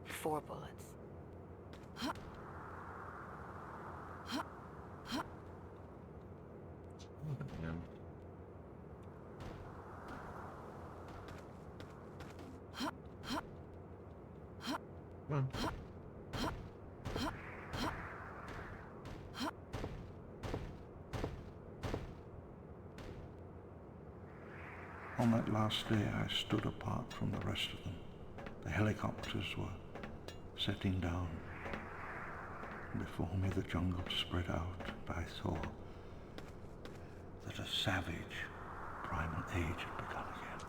Four bullets. Man. Come on. On that last day, I stood apart from the rest of them. The helicopters were setting down. Before me, the jungle spread out, and I saw that a savage, primal age had begun again.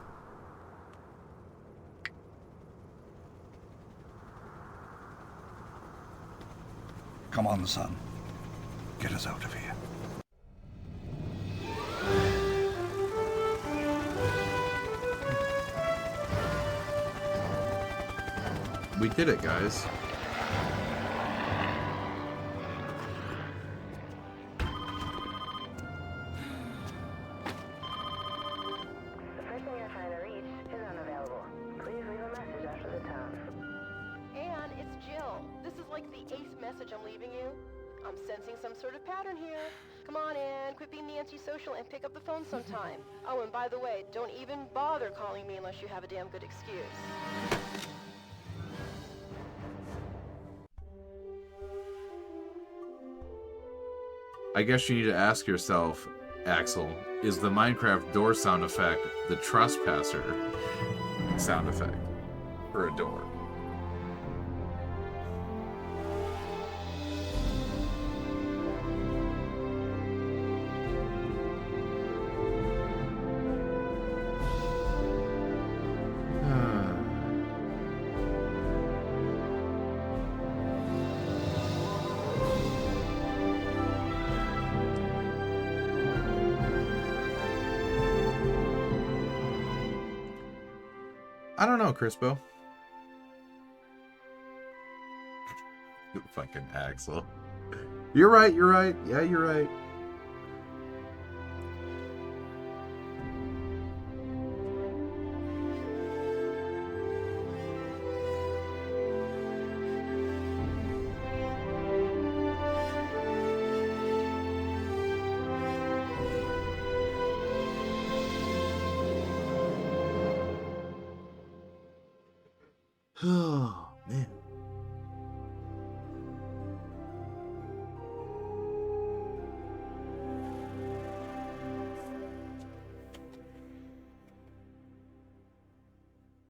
Come on, son. Get us out of here. We did it, guys. The person you're trying to reach is unavailable. Please leave a message after the tone. Anne, it's Jill. This is like the 8th message I'm leaving you. I'm sensing some sort of pattern here. Come on, Anne, quit being the antisocial and pick up the phone sometime. Oh, and by the way, don't even bother calling me unless you have a damn good excuse. I guess you need to ask yourself, Axel, is the Minecraft door sound effect the Trespasser sound effect for a door? I don't know, Crispo. Fucking Axel. You're right, you're right. Yeah, you're right. Oh, man.